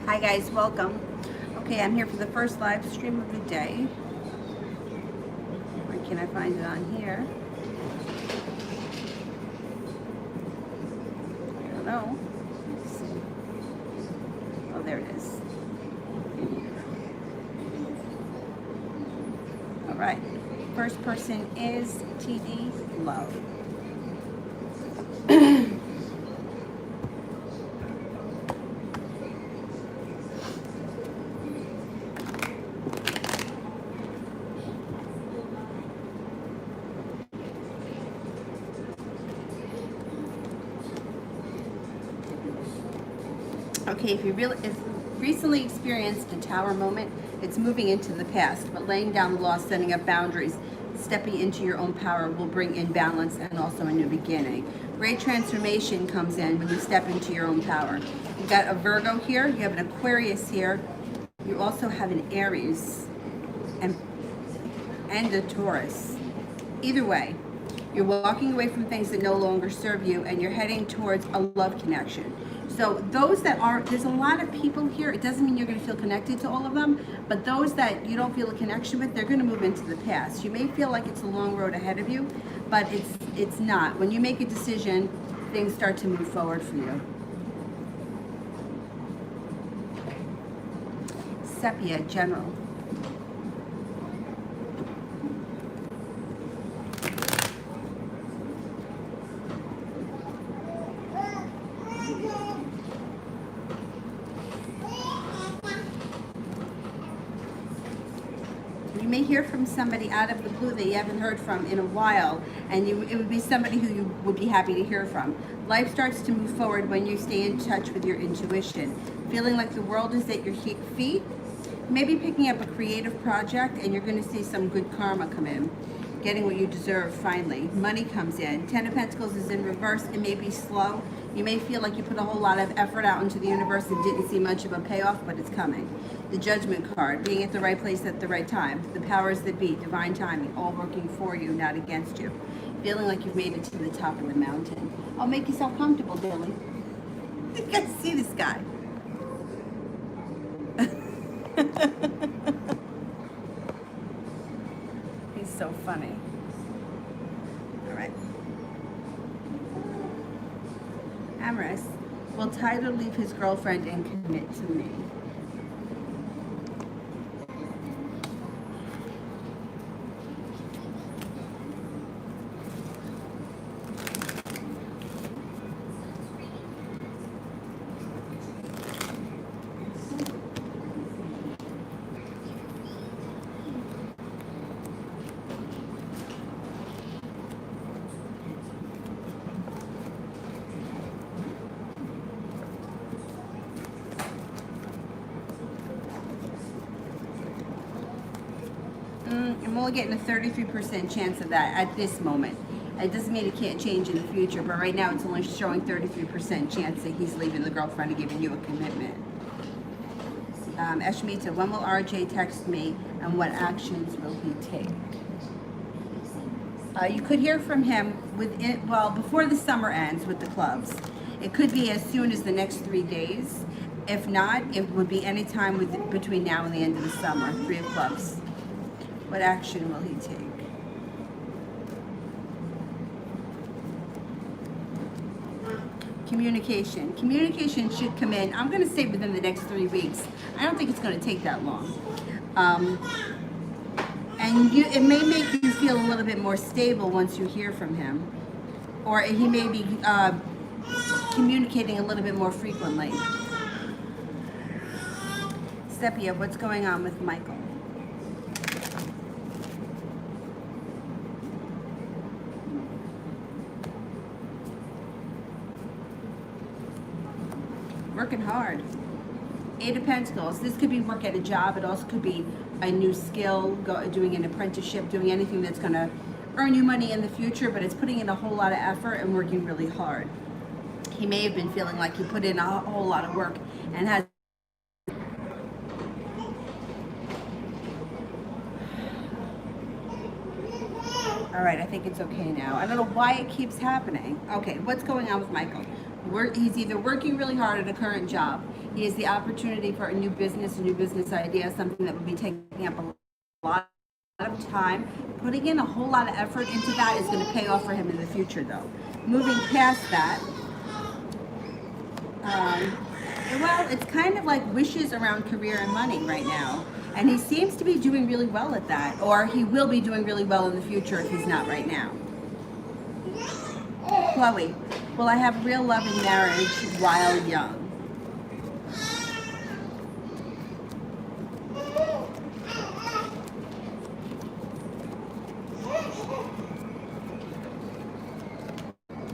Hi guys, welcome. Okay, I'm here for the first live stream of the day. Where can I find it on here? I don't know. Let's see. Oh, there it is. All right. First person is TD Love. Okay, if recently experienced a tower moment, it's moving into the past, but laying down the law, setting up boundaries, stepping into your own power will bring in balance and also a new beginning. Great transformation comes in when you step into your own power. You've got a Virgo here, you have an Aquarius here, you also have an Aries and, and a Taurus. Either way, you're walking away from things that no longer serve you and you're heading towards a love connection. So those that are, there's a lot of people here. It doesn't mean you're going to feel connected to all of them, but those that you don't feel a connection with, they're going to move into the past. You may feel like it's a long road ahead of you, but it's not. When you make a decision, things start to move forward for you. Sepia, General. You may hear from somebody out of the blue that you haven't heard from in a while, and it would be somebody who you would be happy to hear from. Life starts to move forward when you stay in touch with your intuition. Feeling like the world is at your feet, maybe picking up a creative project, and you're going to see some good karma come in. Getting what you deserve finally. Money comes in. Ten of Pentacles is in reverse. It may be slow. You may feel like you put a whole lot of effort out into the universe and didn't see much of a payoff, but it's coming. The Judgment card, being at the right place at the right time. The powers that be, divine timing, all working for you, not against you. Feeling like you've made it to the top of the mountain. Oh, make yourself comfortable, Billy. You guys see this guy. He's so funny. All right. Amorous. Will Tyler leave his girlfriend and commit to me? I'm only getting a 33% chance of that at this moment. It doesn't mean it can't change in the future, but right now it's only showing 33% chance that he's leaving the girlfriend and giving you a commitment. Eshmita, when will RJ text me and what actions will he take? You could hear from him before the summer ends with the clubs. It could be as soon as the next 3 days. If not, it would be any time between now and the end of the summer. 3 of clubs. What action will he take? Communication. Communication should come in, I'm going to say within the next 3 weeks. I don't think it's going to take that long. And it may make you feel a little bit more stable once you hear from him. Or he may be communicating a little bit more frequently. Sepia, what's going on with Michael? Working hard. 8 of Pentacles. This could be work at a job. It also could be a new skill, doing an apprenticeship, doing anything that's going to earn you money in the future, but it's putting in a whole lot of effort and working really hard. He may have been feeling like he put in a whole lot of work and has. All right, I think it's okay now. I don't know why it keeps happening. Okay, what's going on with Michael? He's either working really hard at a current job. He has the opportunity for a new business idea, something that would be taking up a lot of time. Putting in a whole lot of effort into that is going to pay off for him in the future, though. Moving past that, well, it's kind of like wishes around career and money right now. And he seems to be doing really well at that, or he will be doing really well in the future if he's not right now. Chloe, will I have real love in marriage while young?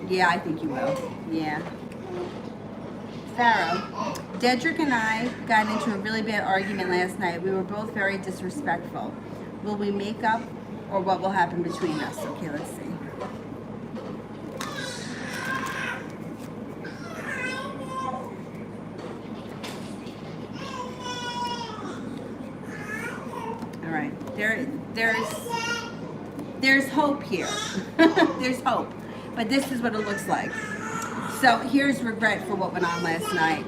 Yeah, I think you will. Yeah. Pharaoh, Dedrick and I got into a really bad argument last night. We were both very disrespectful. Will we make up, or what will happen between us? Okay, let's see. All right, there's hope here. There's hope, but this is what it looks like. So here's regret for what went on last night.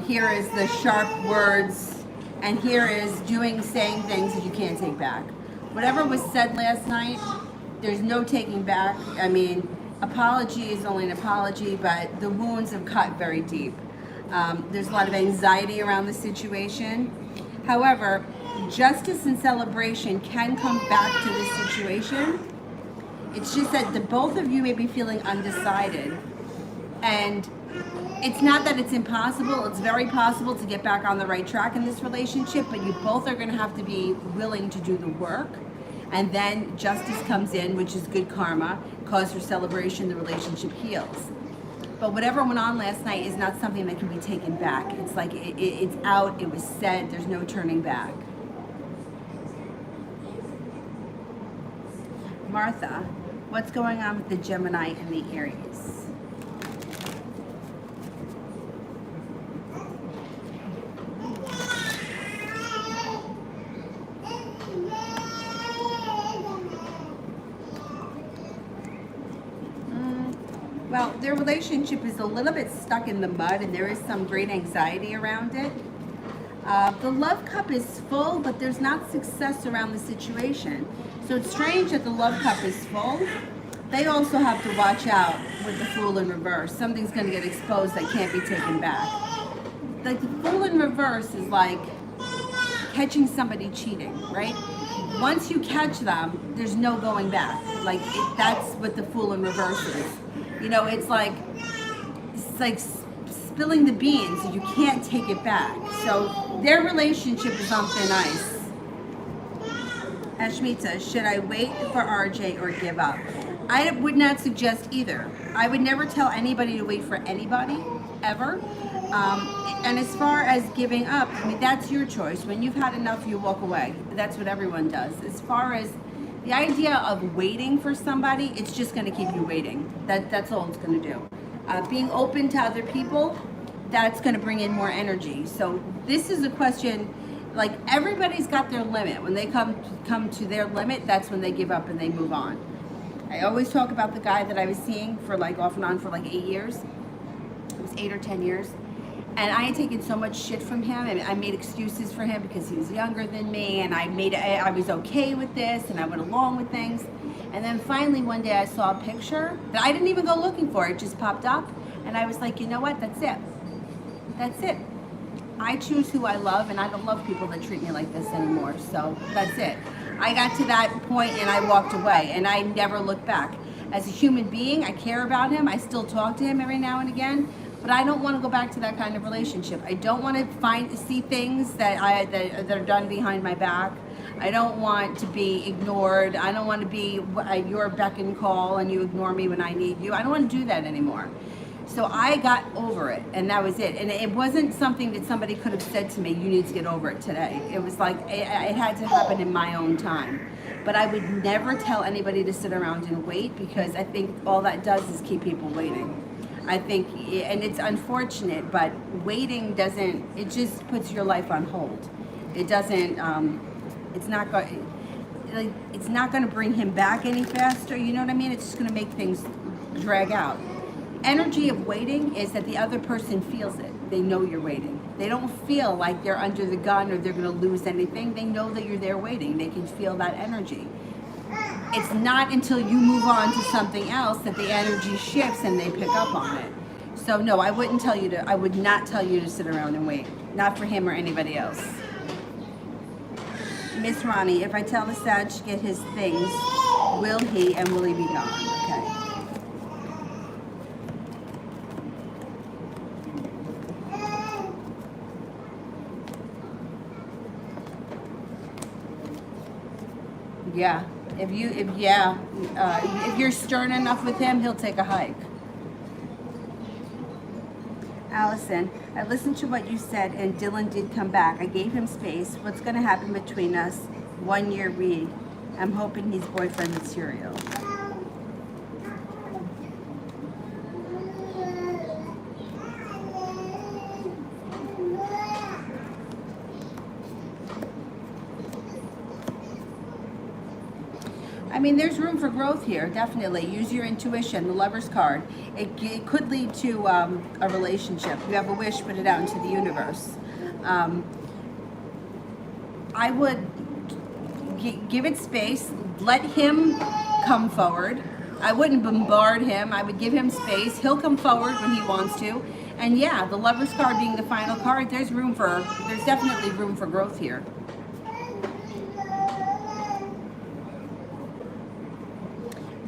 Here is the sharp words, and here is saying things that you can't take back. Whatever was said last night, there's no taking back. I mean, apology is only an apology, but the wounds have cut very deep. There's a lot of anxiety around the situation. However, justice and celebration can come back to this situation. It's just that the both of you may be feeling undecided. And it's not that it's impossible. It's very possible to get back on the right track in this relationship, but you both are going to have to be willing to do the work. And then justice comes in, which is good karma. Cause for celebration, the relationship heals. But whatever went on last night is not something that can be taken back. It's like it's out, it was said, there's no turning back. Martha, what's going on with the Gemini and the Aries? Well, their relationship is a little bit stuck in the mud, and there is some great anxiety around it. The love cup is full, but there's not success around the situation. So it's strange that the love cup is full. They also have to watch out with the Fool in reverse. Something's going to get exposed that can't be taken back. Like the Fool in reverse is like catching somebody cheating, right? Once you catch them, there's no going back. Like that's what the Fool in reverse is. You know, it's like spilling the beans. You can't take it back. So their relationship is on thin ice. Ashmita, should I wait for RJ or give up? I would not suggest either. I would never tell anybody to wait for anybody, ever. And as far as giving up, I mean, that's your choice. When you've had enough, you walk away. That's what everyone does. As far as the idea of waiting for somebody, it's just going to keep you waiting. That's all it's going to do. Being open to other people, that's going to bring in more energy. So this is a question, like everybody's got their limit. When they come to their limit, that's when they give up and they move on. I always talk about the guy that I was seeing for like off and on for like 8 years. It was 8 or 10 years. And I had taken so much shit from him, and I made excuses for him because he was younger than me, and I was okay with this, and I went along with things. And then finally one day I saw a picture that I didn't even go looking for. It just popped up, and I was like, you know what? That's it. That's it. I choose who I love, and I don't love people that treat me like this anymore. So that's it. I got to that point and I walked away, and I never looked back. As a human being, I care about him. I still talk to him every now and again. But I don't want to go back to that kind of relationship. I don't want to see things that are done behind my back. I don't want to be ignored. I don't want to be your beck and call and you ignore me when I need you. I don't want to do that anymore. So I got over it, and that was it. And it wasn't something that somebody could have said to me, you need to get over it today. It was like, it had to happen in my own time. But I would never tell anybody to sit around and wait, because I think all that does is keep people waiting. I think, and it's unfortunate, but waiting doesn't, it just puts your life on hold. It doesn't, it's not going to bring him back any faster, you know what I mean? It's just going to make things drag out. energy of waiting is that the other person feels it. They know you're waiting. They don't feel like they're under the gun or they're going to lose anything. They know that you're there waiting. They can feel that energy. It's not until you move on to something else that the energy shifts and they pick up on it. So no, I would not tell you to sit around and wait. Not for him or anybody else. Miss Ronnie, if I tell the Sag to get his things, will he be gone? Okay. Yeah. If you're stern enough with him, he'll take a hike. Allison, I listened to what you said and Dylan did come back. I gave him space. What's going to happen between us? 1 year read. I'm hoping he's boyfriend material. I mean, there's room for growth here, definitely. Use your intuition, the Lover's card. It could lead to a relationship. You have a wish, put it out into the universe. I would give it space, let him come forward. I wouldn't bombard him. I would give him space. He'll come forward when he wants to. And yeah, the Lover's card being the final card, there's definitely room for growth here.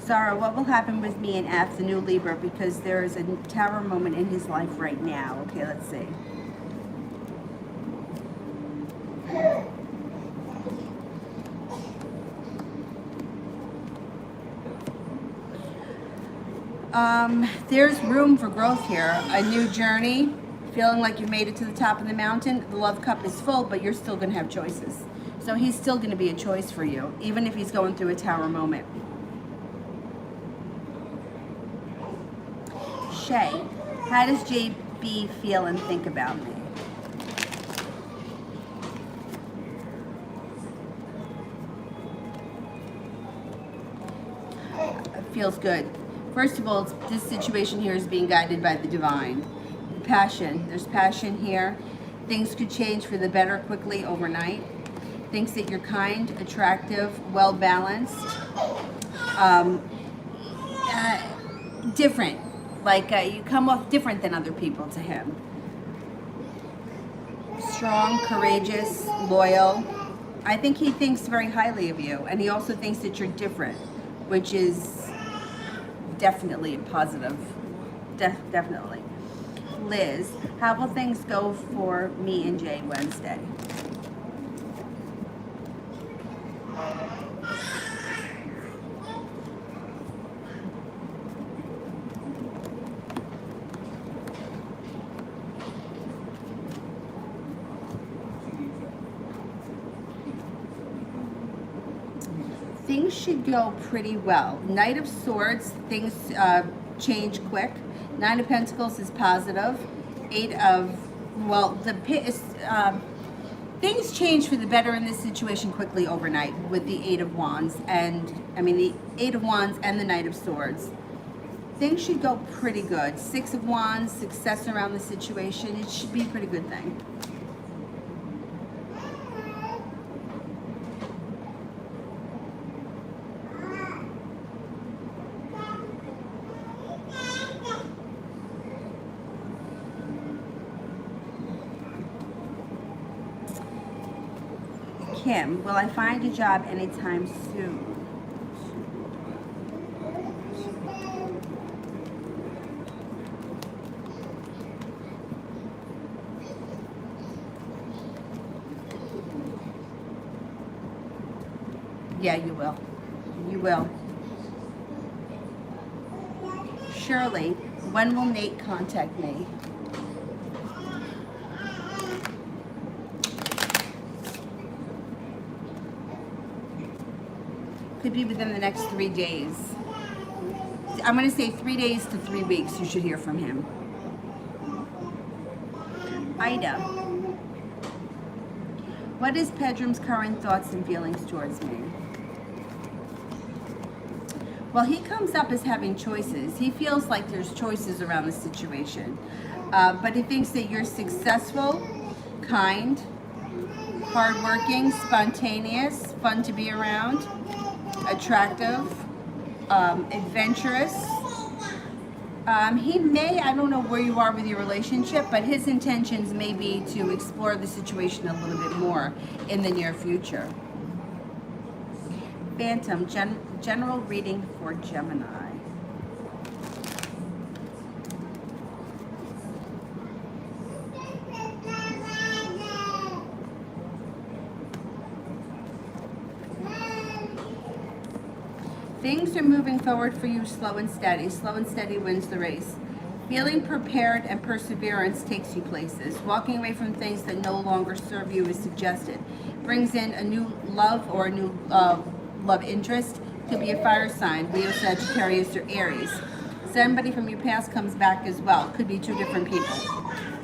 Zara, what will happen with me and F, the new Libra, because there is a tower moment in his life right now. Okay, let's see. There's room for growth here. A new journey, feeling like you've made it to the top of the mountain. The love cup is full, but you're still going to have choices. So he's still going to be a choice for you, even if he's going through a tower moment. Shay, how does JB feel and think about me? It feels good. First of all, this situation here is being guided by the divine. Passion. There's passion here. Things could change for the better quickly overnight. Thinks that you're kind, attractive, well-balanced, different. Like you come off different than other people to him. Strong, courageous, loyal. I think he thinks very highly of you, and he also thinks that you're different, which is definitely a positive. Definitely. Liz, how will things go for me and Jay Wednesday? Things should go pretty well. Knight of Swords, things change quick. Nine of Pentacles is positive. Things change for the better in this situation quickly overnight with the Eight of Wands the Eight of Wands and the Knight of Swords. Things should go pretty good. Six of Wands, success around the situation. It should be a pretty good thing. Kim, will I find a job anytime soon? Yeah, you will. You will. Shirley, when will Nate contact me? Could be within the next 3 days. I'm going to say 3 days to 3 weeks you should hear from him. Ida. What is Pedram's current thoughts and feelings towards me? Well, he comes up as having choices. He feels like there's choices around the situation. But he thinks that you're successful, kind, hardworking, spontaneous, fun to be around, attractive, adventurous. He may, I don't know where you are with your relationship, but his intentions may be to explore the situation a little bit more in the near future. Phantom, general reading for Gemini. Things are moving forward for you slow and steady. Slow and steady wins the race. Feeling prepared and perseverance takes you places. Walking away from things that no longer serve you is suggested. Brings in a new love or a new love interest. Could be a fire sign, Leo, Sagittarius, or Aries. Somebody from your past comes back as well. Could be two different people.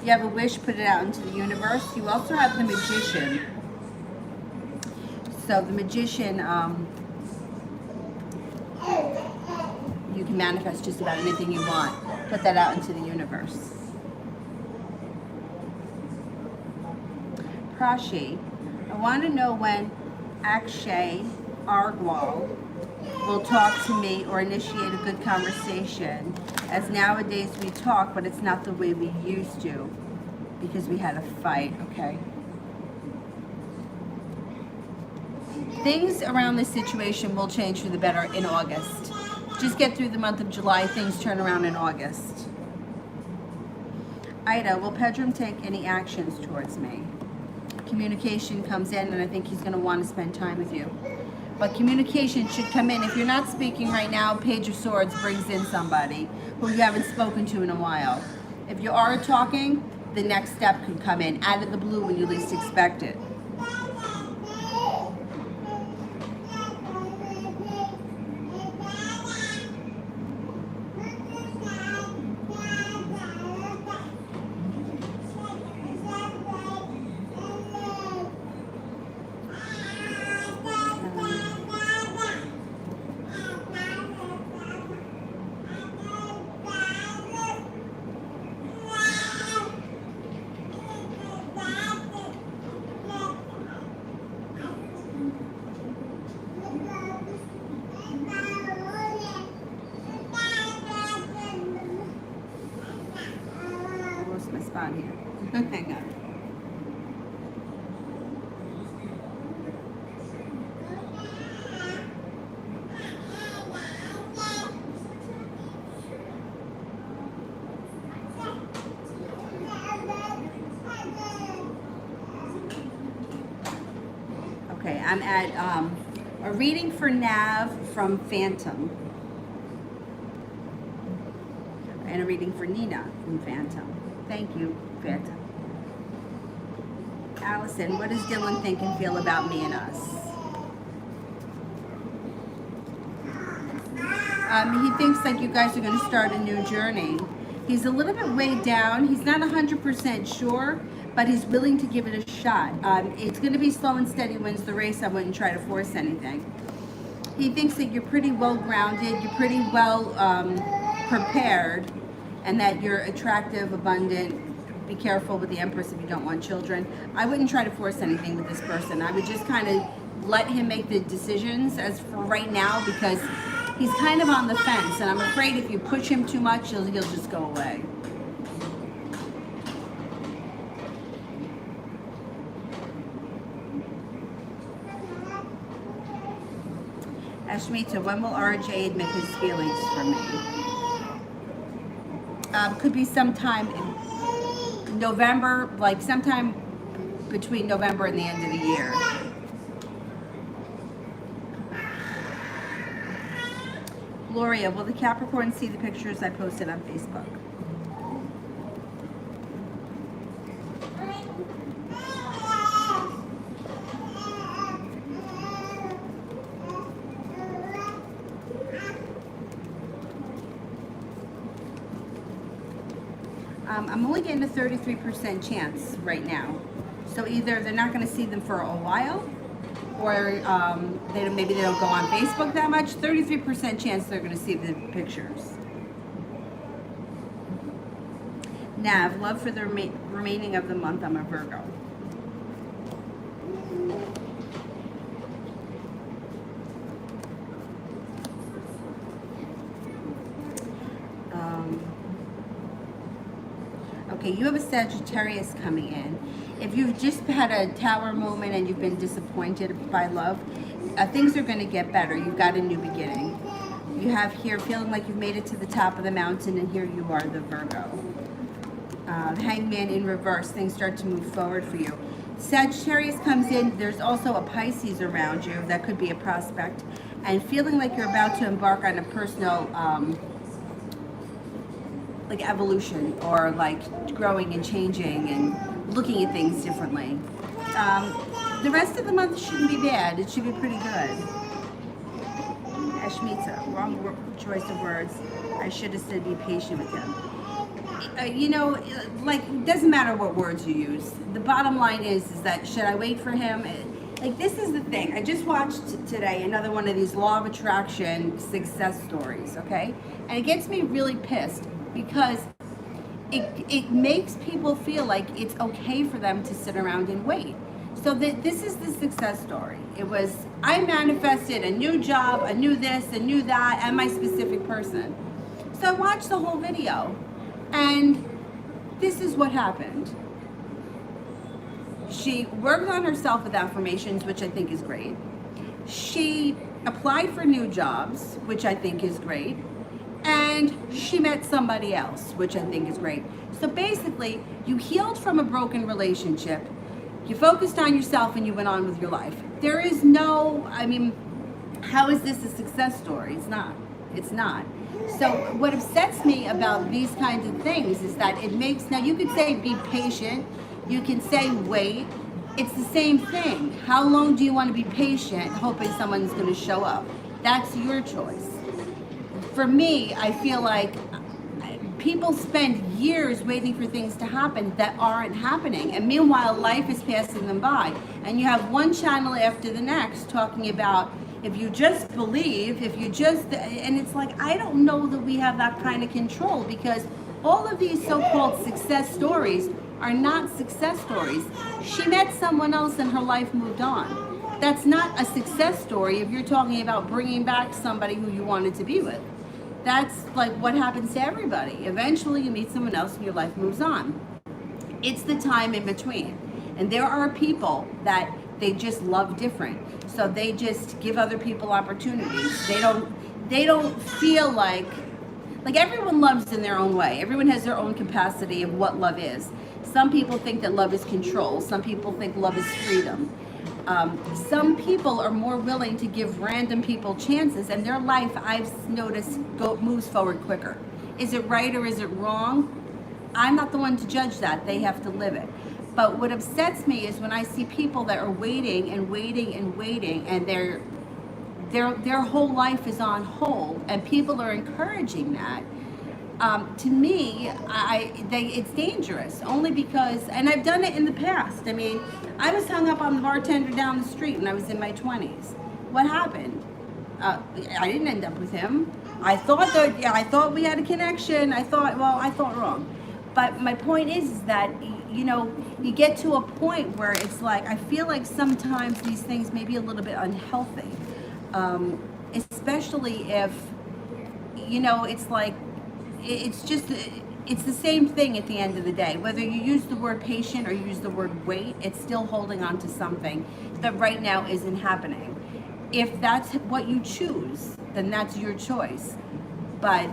You have a wish, put it out into the universe. You also have the Magician. So the Magician, you can manifest just about anything you want. Put that out into the universe. Prashi, I want to know when Akshay Argwal will talk to me or initiate a good conversation, as nowadays we talk, but it's not the way we used to because we had a fight, okay? Things around this situation will change for the better in August. Just get through the month of July, things turn around in August. Ida, will Pedram take any actions towards me? Communication comes in, and I think he's going to want to spend time with you. But communication should come in. If you're not speaking right now, Page of Swords brings in somebody who you haven't spoken to in a while. If you are talking, the next step can come in out of the blue when you least expect it. My spot here. Hang on. Okay, I'm at a reading for Nav from Phantom. And a reading for Nina from Phantom. Thank you, Phantom. Allison, what does Dylan think and feel about me and us? He thinks like you guys are going to start a new journey. He's a little bit weighed down. He's not 100% sure, but he's willing to give it a shot. It's going to be slow and steady wins the race. I wouldn't try to force anything. He thinks that you're pretty well grounded, you're pretty well prepared, and that you're attractive, abundant. Be careful with the Empress if you don't want children. I wouldn't try to force anything with this person. I would just kind of let him make the decisions as for right now, because he's kind of on the fence, and I'm afraid if you push him too much, he'll just go away. Ashmita, when will RJ admit his feelings for me? Could be sometime in November, like sometime between November and the end of the year. Gloria, will the Capricorn see the pictures I posted on Facebook? I'm only getting a 33% chance right now. So either they're not going to see them for a while, or maybe they don't go on Facebook that much, 33% chance they're going to see the pictures. Nav, love for the remaining of the month. I'm a Virgo. Okay, you have a Sagittarius coming in. If you've just had a tower moment and you've been disappointed by love, things are going to get better. You've got a new beginning. You have here feeling like you've made it to the top of the mountain, and here you are, the Virgo. The Hangman in reverse, things start to move forward for you. Sagittarius comes in, there's also a Pisces around you, that could be a prospect, and feeling like you're about to embark on a personal like evolution, or like growing and changing and looking at things differently. The rest of the month shouldn't be bad, it should be pretty good. Ashmita, wrong choice of words. I should have said be patient with him. You know, like, it doesn't matter what words you use. The bottom line is that should I wait for him? Like, this is the thing. I just watched today another one of these law of attraction success stories, okay? And it gets me really pissed because it makes people feel like it's okay for them to sit around and wait. So this is the success story. It was, I manifested a new job, a new this, a new that, and my specific person. So I watched the whole video, and this is what happened. She worked on herself with affirmations, which I think is great. She applied for new jobs, which I think is great. And she met somebody else, which I think is great. So basically, you healed from a broken relationship, you focused on yourself, and you went on with your life. There is no, I mean, how is this a success story? It's not. It's not. So what upsets me about these kinds of things is that it makes, now you could say be patient, you can say wait, it's the same thing. How long do you want to be patient hoping someone's going to show up? That's your choice. For me, I feel like people spend years waiting for things to happen that aren't happening, and meanwhile life is passing them by, and you have one channel after the next talking about if you just believe, if you just, and it's like, I don't know that we have that kind of control, because all of these so-called success stories are not success stories. She met someone else and her life moved on. That's not a success story if you're talking about bringing back somebody who you wanted to be with. That's like what happens to everybody. Eventually you meet someone else and your life moves on. It's the time in between. And there are people that they just love different. So they just give other people opportunities. They don't feel like everyone loves in their own way. Everyone has their own capacity of what love is. Some people think that love is control. Some people think love is freedom. Some people are more willing to give random people chances, and their life, I've noticed, moves forward quicker. Is it right or is it wrong? I'm not the one to judge that. They have to live it. But what upsets me is when I see people that are waiting and waiting and waiting, and their whole life is on hold, and people are encouraging that. To me, it's dangerous, only because, and I've done it in the past. I mean, I was hung up on the bartender down the street when I was in my 20s. What happened? I didn't end up with him. I thought we had a connection. I thought wrong. But my point is that, you know, you get to a point where it's like, I feel like sometimes these things may be a little bit unhealthy, especially if, you know, it's like, it's the same thing at the end of the day. Whether you use the word patient or you use the word wait, it's still holding on to something that right now isn't happening. If that's what you choose, then that's your choice. But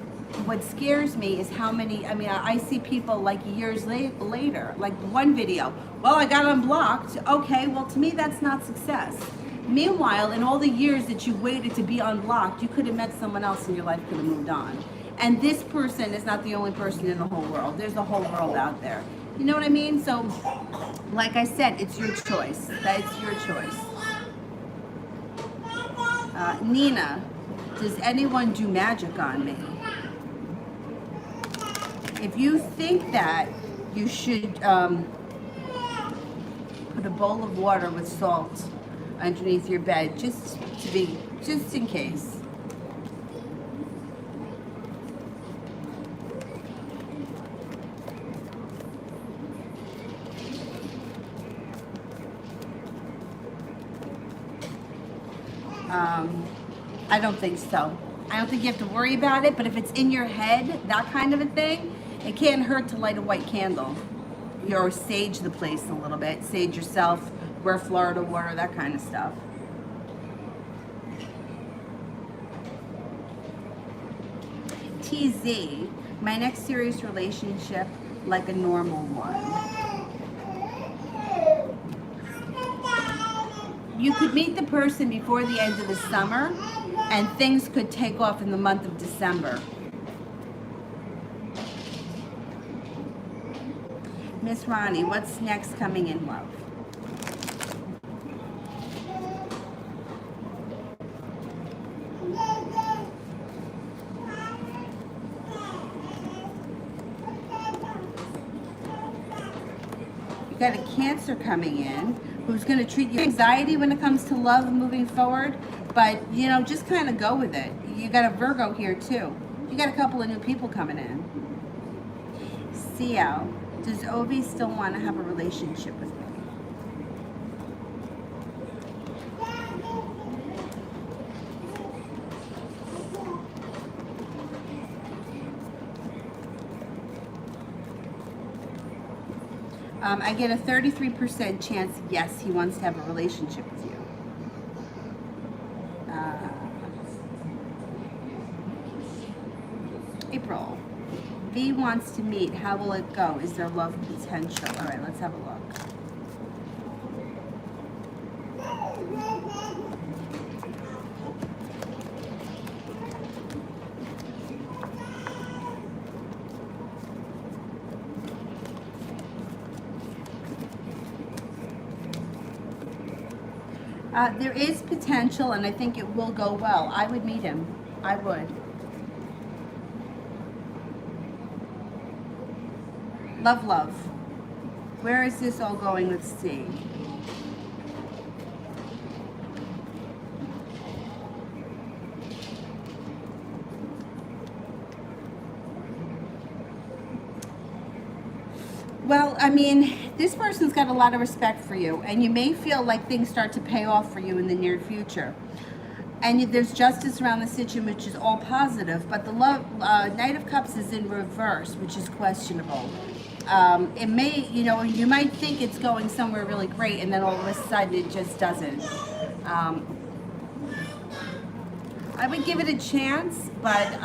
what scares me is how many, I mean, I see people like years later, like one video, well, I got unblocked. Okay, well, to me, that's not success. Meanwhile, in all the years that you waited to be unblocked, you could have met someone else and your life could have moved on. And this person is not the only person in the whole world. There's a whole world out there. You know what I mean? So, like I said, it's your choice. That's your choice. Nina, does anyone do magic on me? If you think that, you should put a bowl of water with salt underneath your bed, just in case. I don't think so. I don't think you have to worry about it, but if it's in your head, that kind of a thing, it can't hurt to light a white candle. Or sage the place a little bit. Sage yourself, wear Florida water, that kind of stuff. TZ, my next serious relationship, like a normal one. You could meet the person before the end of the summer, and things could take off in the month of December. Miss Ronnie, what's next coming in love? You got a Cancer coming in who's going to treat you anxiety when it comes to love moving forward, but you know, just kind of go with it. You got a Virgo here too. You got a couple of new people coming in. CL, does Ovi still want to have a relationship with me? I get a 33% chance, yes, he wants to have a relationship with you. April, V wants to meet. How will it go? Is there love potential? All right, let's have a look. There is potential, and I think it will go well. I would meet him. I would. Love, love. Where is this all going with C? Well, I mean, this person's got a lot of respect for you, and you may feel like things start to pay off for you in the near future. And there's justice around the situation, which is all positive, but the love Knight of Cups is in reverse, which is questionable. It may, you know, you might think it's going somewhere really great, and then all of a sudden it just doesn't. I would give it a chance, but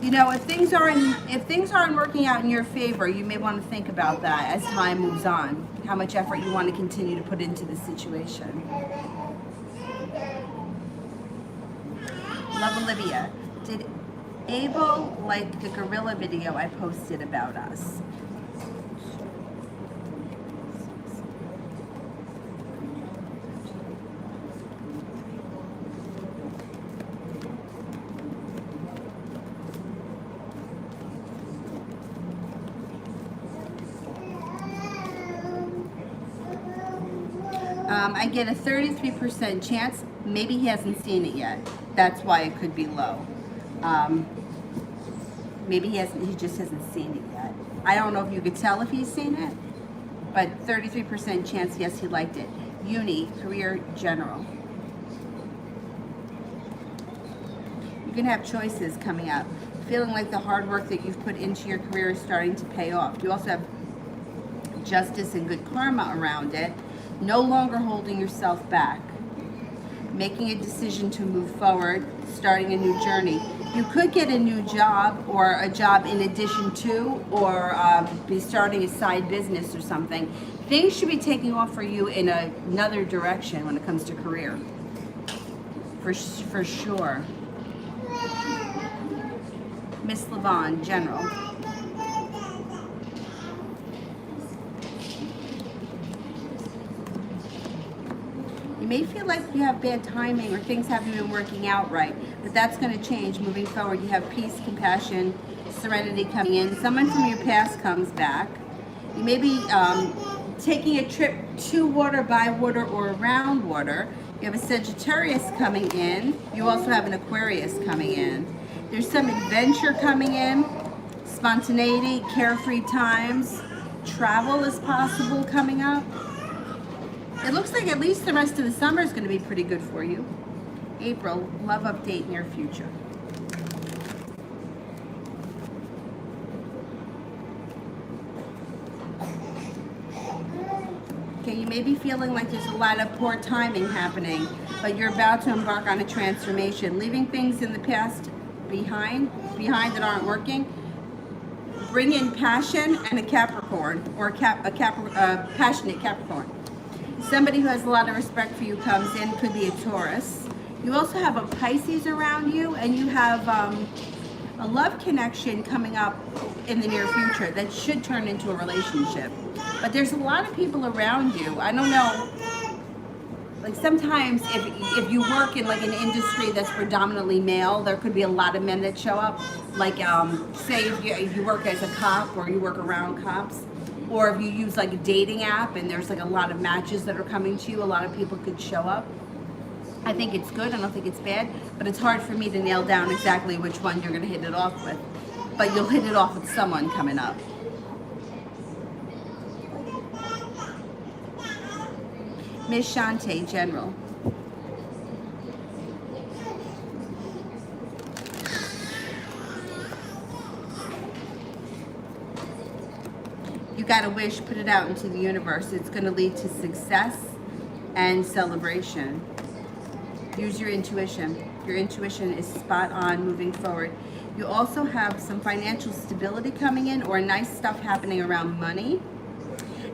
you know, if things aren't working out in your favor, you may want to think about that as time moves on. How much effort you want to continue to put into the situation. Love, Olivia. Did Abel like the gorilla video I posted about us? I get a 33% chance. Maybe he hasn't seen it yet. That's why it could be low. Maybe he just hasn't seen it yet. I don't know if you could tell if he's seen it, but 33% chance, yes, he liked it. Uni, career, general. You can have choices coming up. Feeling like the hard work that you've put into your career is starting to pay off. You also have justice and good karma around it. No longer holding yourself back. Making a decision to move forward, starting a new journey. You could get a new job or a job in addition to, or be starting a side business or something. Things should be taking off for you in another direction when it comes to career. For sure. Miss Levon, general. You may feel like you have bad timing or things haven't been working out right, but that's going to change moving forward. You have peace, compassion, serenity coming in. Someone from your past comes back. You may be taking a trip to water, by water, or around water. You have a Sagittarius coming in. You also have an Aquarius coming in. There's some adventure coming in, spontaneity, carefree times. Travel is possible coming up. It looks like at least the rest of the summer is going to be pretty good for you. April, love update, near future. Okay, you may be feeling like there's a lot of poor timing happening, but you're about to embark on a transformation, leaving things in the past behind that aren't working. Bring in passion and a Capricorn, or a passionate Capricorn. Somebody who has a lot of respect for you comes in, could be a Taurus. You also have a Pisces around you, and you have a love connection coming up in the near future that should turn into a relationship. But there's a lot of people around you. I don't know, like sometimes if you work in like an industry that's predominantly male, there could be a lot of men that show up. Like say if you work as a cop or you work around cops, or if you use like a dating app and there's like a lot of matches that are coming to you, a lot of people could show up. I think it's good, I don't think it's bad, but it's hard for me to nail down exactly which one you're gonna hit it off with. But you'll hit it off with someone coming up. Miss Shante, General. You got a wish, put it out into the universe. It's going to lead to success and celebration. Use your intuition. Your intuition is spot on moving forward. You also have some financial stability coming in, or nice stuff happening around money,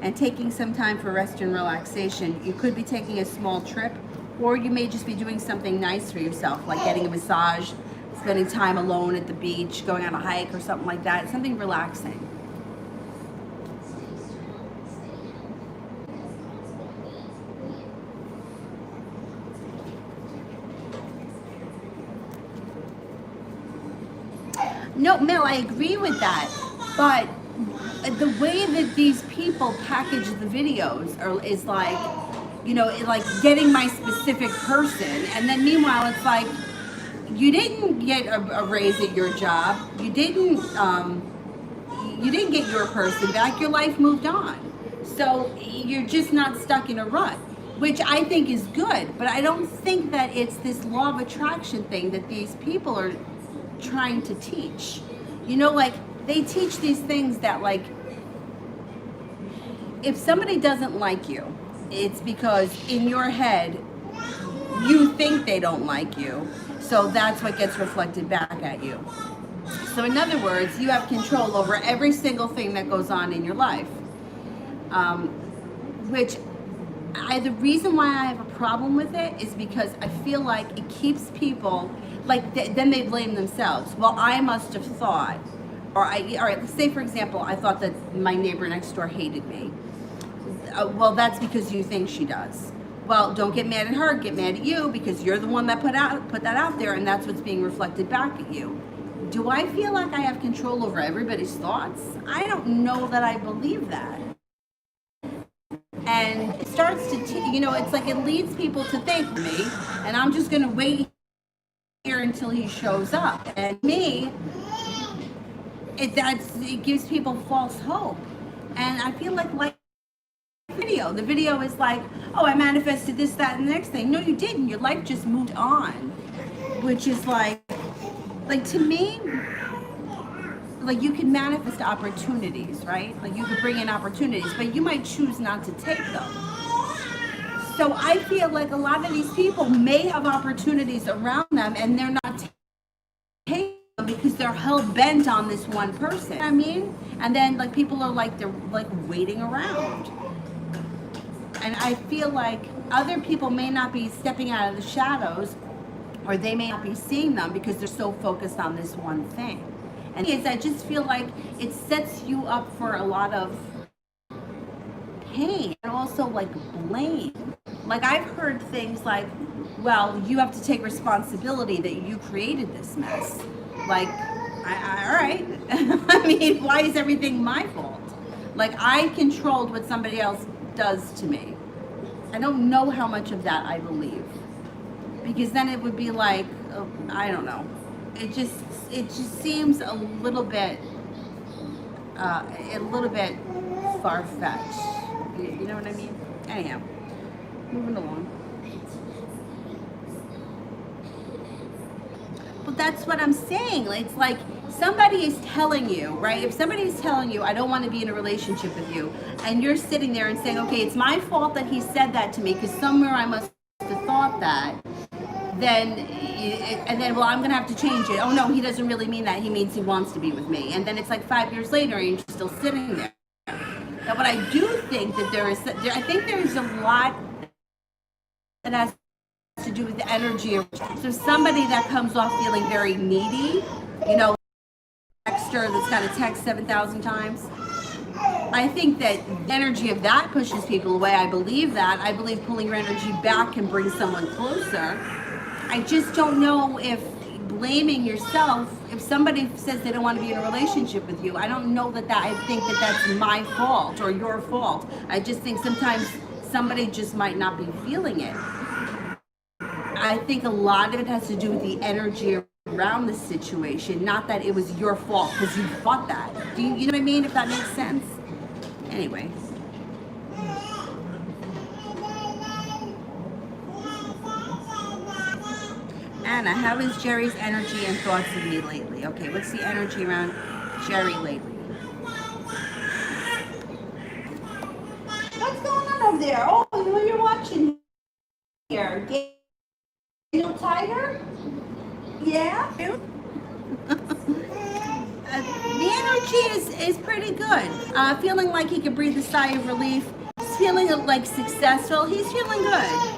and taking some time for rest and relaxation. You could be taking a small trip, or you may just be doing something nice for yourself, like getting a massage, spending time alone at the beach, going on a hike or something like that. Something relaxing. No, Mel, I agree with that, but the way that these people package the videos is like, you know, like getting my specific person, and then meanwhile it's like, you didn't get a raise at your job, you didn't get your person back, your life moved on, so you're just not stuck in a rut, which I think is good, but I don't think that it's this law of attraction thing that these people are trying to teach. You know, like they teach these things that, like, if somebody doesn't like you, it's because in your head you think they don't like you, so that's what gets reflected back at you. So in other words, you have control over every single thing that goes on in your life, which the reason why I have a problem with it is because I feel like it keeps people, like, then they blame themselves. Well, I must have thought, all right, let's say for example, I thought that my neighbor next door hated me. Well, that's because you think she does. Well, don't get mad at her, get mad at you, because you're the one that put that out there, and that's what's being reflected back at you. Do I feel like I have control over everybody's thoughts? I don't know that I believe that. And it starts to, you know, it's like it leads people to think me, and I'm just going to wait here until he shows up. And me, it gives people false hope. And I feel like the video is like, oh, I manifested this, that, and the next thing. No, you didn't. Your life just moved on, which is like to me, like you can manifest opportunities, right? Like you could bring in opportunities, but you might choose not to take them. So I feel like a lot of these people may have opportunities around them, and they're not taking them because they're hell bent on this one person. You know what I mean? And then like people are like, they're like waiting around. And I feel like other people may not be stepping out of the shadows, or they may not be seeing them because they're so focused on this one thing. And I just feel like it sets you up for a lot of pain and also like blame. Like I've heard things like, well, you have to take responsibility that you created this mess. Like, all right. I mean, why is everything my fault? Like I controlled what somebody else does to me. I don't know how much of that I believe, because then it would be like, I don't know. It just seems a little bit far-fetched. You know what I mean? Anyhow, moving along. But that's what I'm saying. It's like somebody is telling you, right? If somebody is telling you, I don't want to be in a relationship with you, and you're sitting there and saying, okay, it's my fault that he said that to me because somewhere I must have thought that, then, well, I'm going to have to change it. Oh, no, he doesn't really mean that. He means he wants to be with me. And then it's like 5 years later and you're still sitting there. Now, but I do think that I think there is a lot that has to do with the energy. So somebody that comes off feeling very needy, you know, texter that's got to text 7,000 times. I think that the energy of that pushes people away. I believe that. I believe pulling your energy back can bring someone closer. I just don't know if blaming yourself, if somebody says they don't want to be in a relationship with you, I don't know that I think that that's my fault or your fault. I just think sometimes somebody just might not be feeling it. I think a lot of it has to do with the energy around the situation, not that it was your fault because you thought that. You know what I mean? If that makes sense. Anyway. Anna, how is Jerry's energy and thoughts of me lately? Okay, what's the energy around Jerry lately? What's going on over there? Oh, who you're watching here? Daniel Tiger? Yeah? The energy is pretty good. Feeling like he could breathe a sigh of relief. He's feeling like successful. He's feeling good.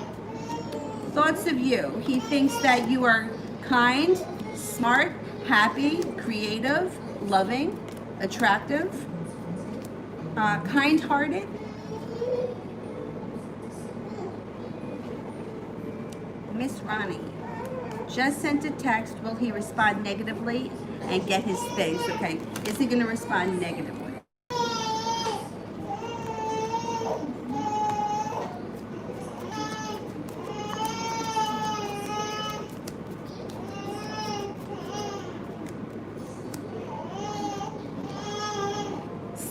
Thoughts of you. He thinks that you are kind, smart, happy, creative, loving, attractive, kind-hearted. Miss Ronnie just sent a text. Will he respond negatively and get his things? Okay. Is he going to respond negatively?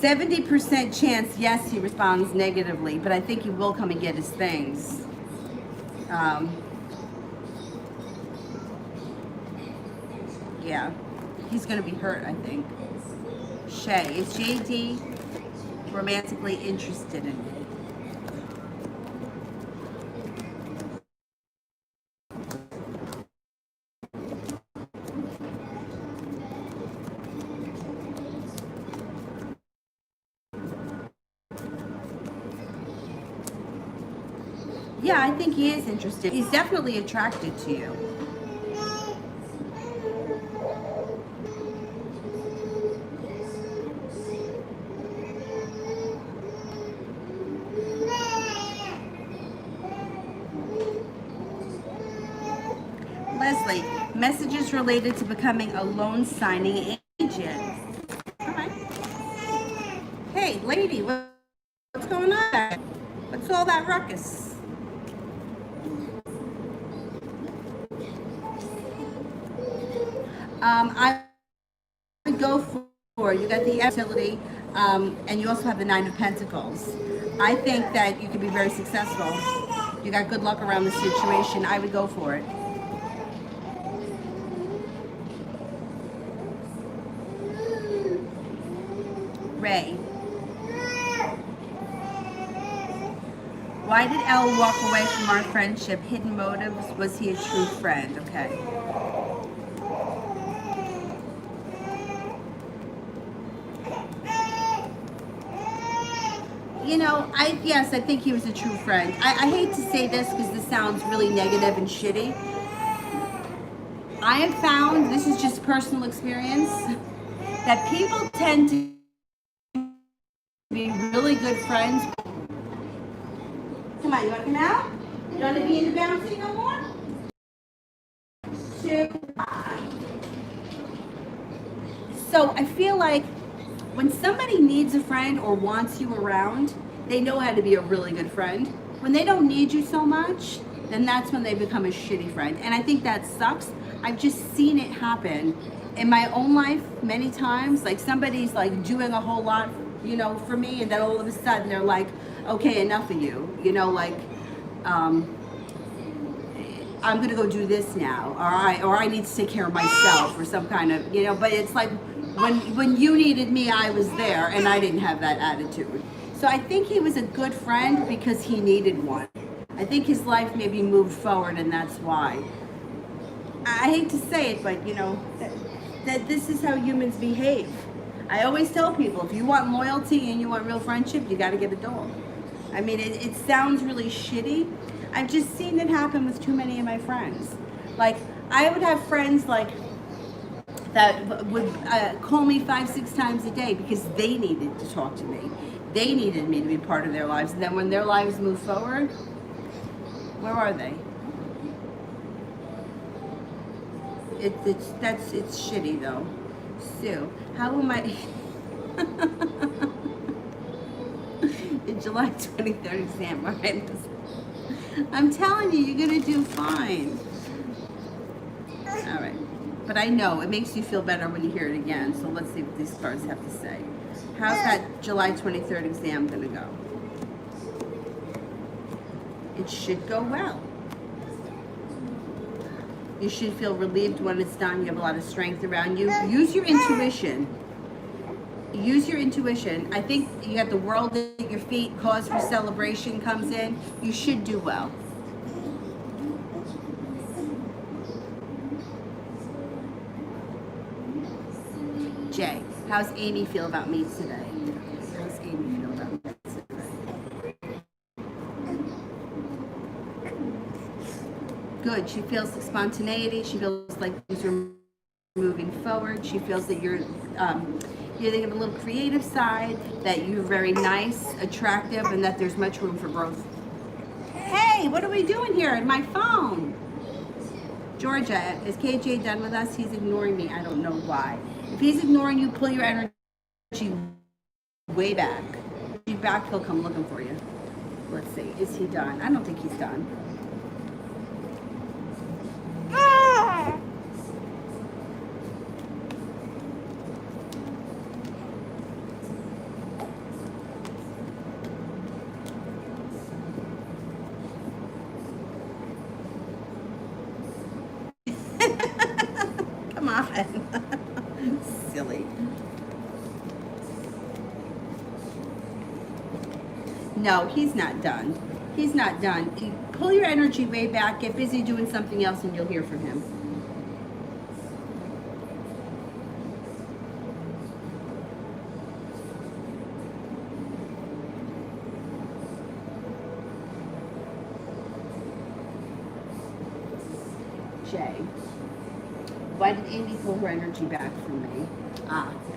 %70 chance, yes, he responds negatively, but I think he will come and get his things. Yeah, he's going to be hurt, I think. Shay, is JD romantically interested in me? Yeah, I think he is interested. He's definitely attracted to you. Leslie, messages related to becoming a loan signing agent. All right. Hey, lady, what's going on? What's all that ruckus? I would go for, you got the utility, and you also have the 9 of Pentacles. I think that you could be very successful. You got good luck around the situation. I would go for it. Ray. Why did Elle walk away from our friendship? Hidden motives? Was he a true friend? Okay. You know, yes, I think he was a true friend. I hate to say this because this sounds really negative and shitty. I have found, this is just personal experience, that people tend to be really good friends. Come on, you want to come out? You don't want to be in the bouncing no more? 2, 5. So I feel like when somebody needs a friend or wants you around, They know how to be a really good friend. When they don't need you so much, then that's when they become a shitty friend. And I think that sucks. I've just seen it happen in my own life many times. Like somebody's like doing a whole lot, for me, and then all of a sudden they're like, okay, enough of you. Um, I'm gonna go do this now, or I need to take care of myself, or some kind of, But it's like when you needed me, I was there, and I didn't have that attitude. So I think he was a good friend because he needed one. I think his life maybe moved forward, and that's why. I hate to say it, but that this is how humans behave. I always tell people, if you want loyalty and you want real friendship, you got to get a dog. I mean, it sounds really shitty. I've just seen it happen with too many of my friends. Like, I would have friends like that would call me 5-6 times a day because they needed to talk to me. They needed me to be part of their lives. And then when their lives move forward, where are they? It's shitty though. Sue, how am I? The July 23rd exam, right? I'm telling you, you're gonna do fine. All right, but I know it makes you feel better when you hear it again. So let's see what these cards have to say. How's that July 23rd exam gonna go? It should go well. You should feel relieved when it's done. You have a lot of strength around you. Use your intuition. Use your intuition. I think you got the world at your feet. Cause for celebration comes in. You should do well. Jay, how's Amy feel about me today? How's Amy feel about me today? Good. She feels spontaneity. She feels like things are moving forward. She feels that you're thinking a little creative side, that you're very nice, attractive, and that there's much room for growth. Hey, what are we doing here on my phone? Georgia, is KJ done with us? He's ignoring me. I don't know why. If he's ignoring you, pull your energy way back. If you're back, he'll come looking for you. Let's see. Is he done? I don't think he's done. Come on. Silly. No, he's not done. He's not done. Pull your energy way back, get busy doing something else, and you'll hear from him. Jay, why did Amy pull her energy back from me?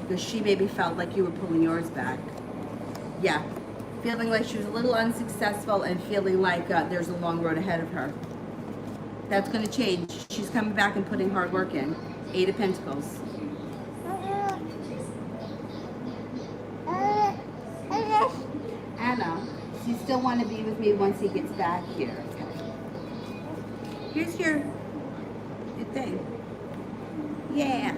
Because she maybe felt like you were pulling yours back. Yeah. Feeling like she was a little unsuccessful and feeling like there's a long road ahead of her. That's going to change. She's coming back and putting hard work in. 8 of Pentacles. Anna, so you still want to be with me once he gets back here. Okay. Here's your thing. Yeah.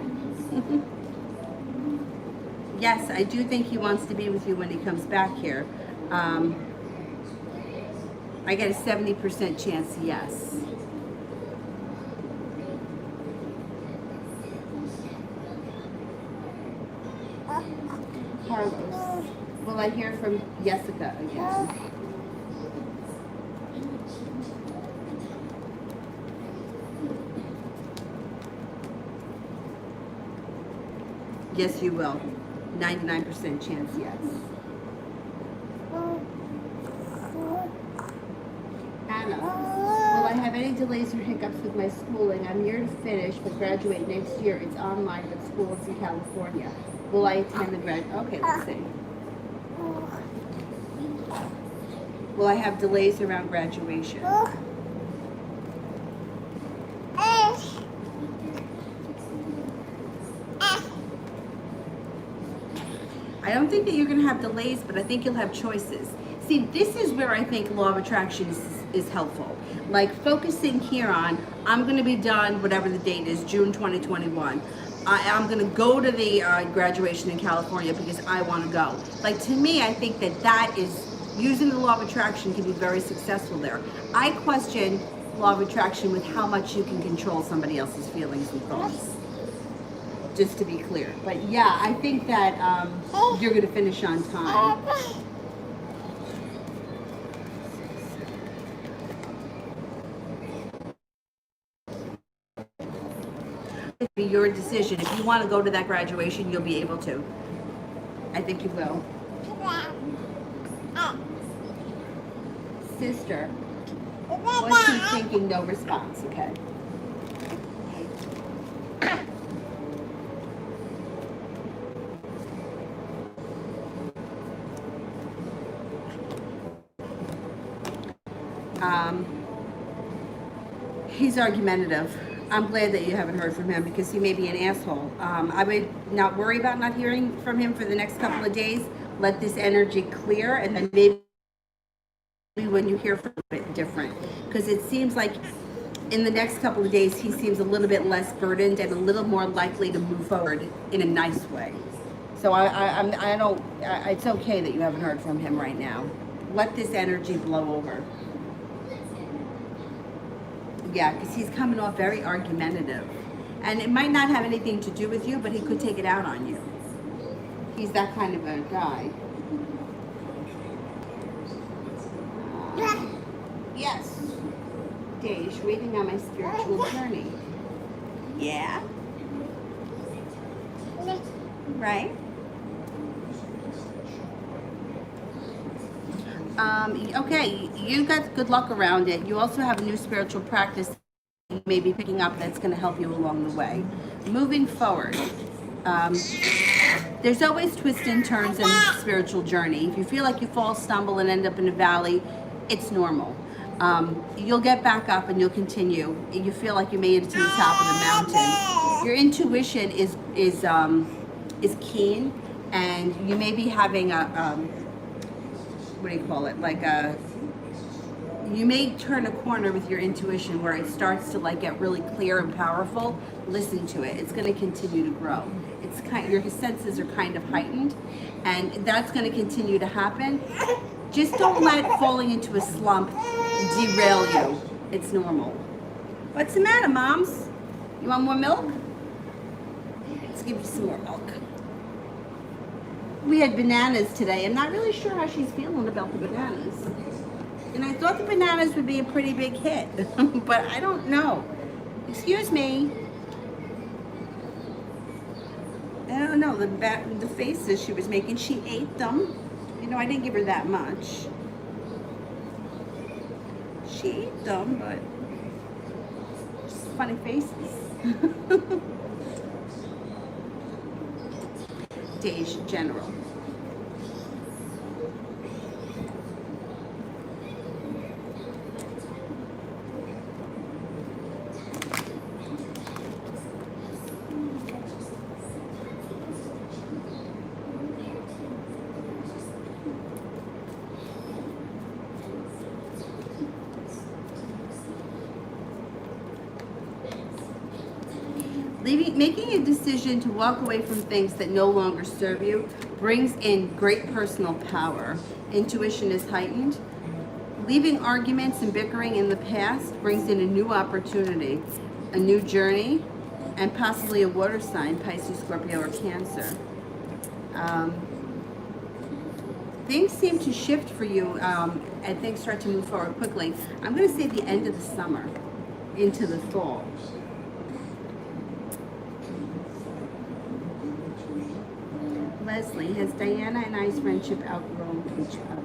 Yes, I do think he wants to be with you when he comes back here. I get a 70% chance, yes. Carlos, will I hear from Jessica again? Yes, you will. 99% chance, yes. Anna, will I have any delays or hiccups with my schooling? I'm near to finish, but graduate next year. It's online, but school is in California. Will I attend the grad? Okay, let's see. Will I have delays around graduation? I don't think that you're going to have delays, but I think you'll have choices. See, this is where I think law of attraction is helpful. Like focusing here on, I'm going to be done, whatever the date is, June 2021. I'm going to go to the graduation in California because I want to go. Like to me, I think that is, using the law of attraction can be very successful there. I question law of attraction with how much you can control somebody else's feelings and thoughts. Just to be clear. But yeah, I think that you're going to finish on time. It'll be your decision. If you want to go to that graduation, you'll be able to. I think you will. Sister, what's she thinking? No response. Okay. He's argumentative. I'm glad that you haven't heard from him because he may be an asshole. I would not worry about not hearing from him for the next couple of days. Let this energy clear, and then maybe when you hear from him, a bit different. Because it seems like in the next couple of days, he seems a little bit less burdened and a little more likely to move forward in a nice way. So it's okay that you haven't heard from him right now. Let this energy blow over. Yeah, because he's coming off very argumentative. And it might not have anything to do with you, but he could take it out on you. He's that kind of a guy. Yes. Dej, reading on my spiritual journey. Yeah? Right? Okay, you got good luck around it. You also have a new spiritual practice you may be picking up that's going to help you along the way. Moving forward, there's always twists and turns in the spiritual journey. If you feel like you fall, stumble, and end up in a valley, it's normal. You'll get back up and you'll continue. You feel like you made it to the top of the mountain. Your intuition is keen, and you may be having a what do you call it? Like you may turn a corner with your intuition where it starts to like get really clear and powerful. Listen to it. It's going to continue to grow. Your senses are kind of heightened, and that's going to continue to happen. Just don't let falling into a slump derail you. It's normal. What's the matter, moms? You want more milk? Let's give you some more milk. We had bananas today. I'm not really sure how she's feeling about the bananas. And I thought the bananas would be a pretty big hit, but I don't know. Excuse me. I don't know, the faces she was making, she ate them. You know, I didn't give her that much. She ate them, but just funny faces. Dej, general. Making a decision to walk away from things that no longer serve you brings in great personal power. Intuition is heightened. Leaving arguments and bickering in the past brings in a new opportunity, a new journey, and possibly a water sign, Pisces, Scorpio, or Cancer. Things seem to shift for you, and things start to move forward quickly. I'm going to say the end of the summer into the fall. Leslie, has Diana and I's friendship outgrown each other?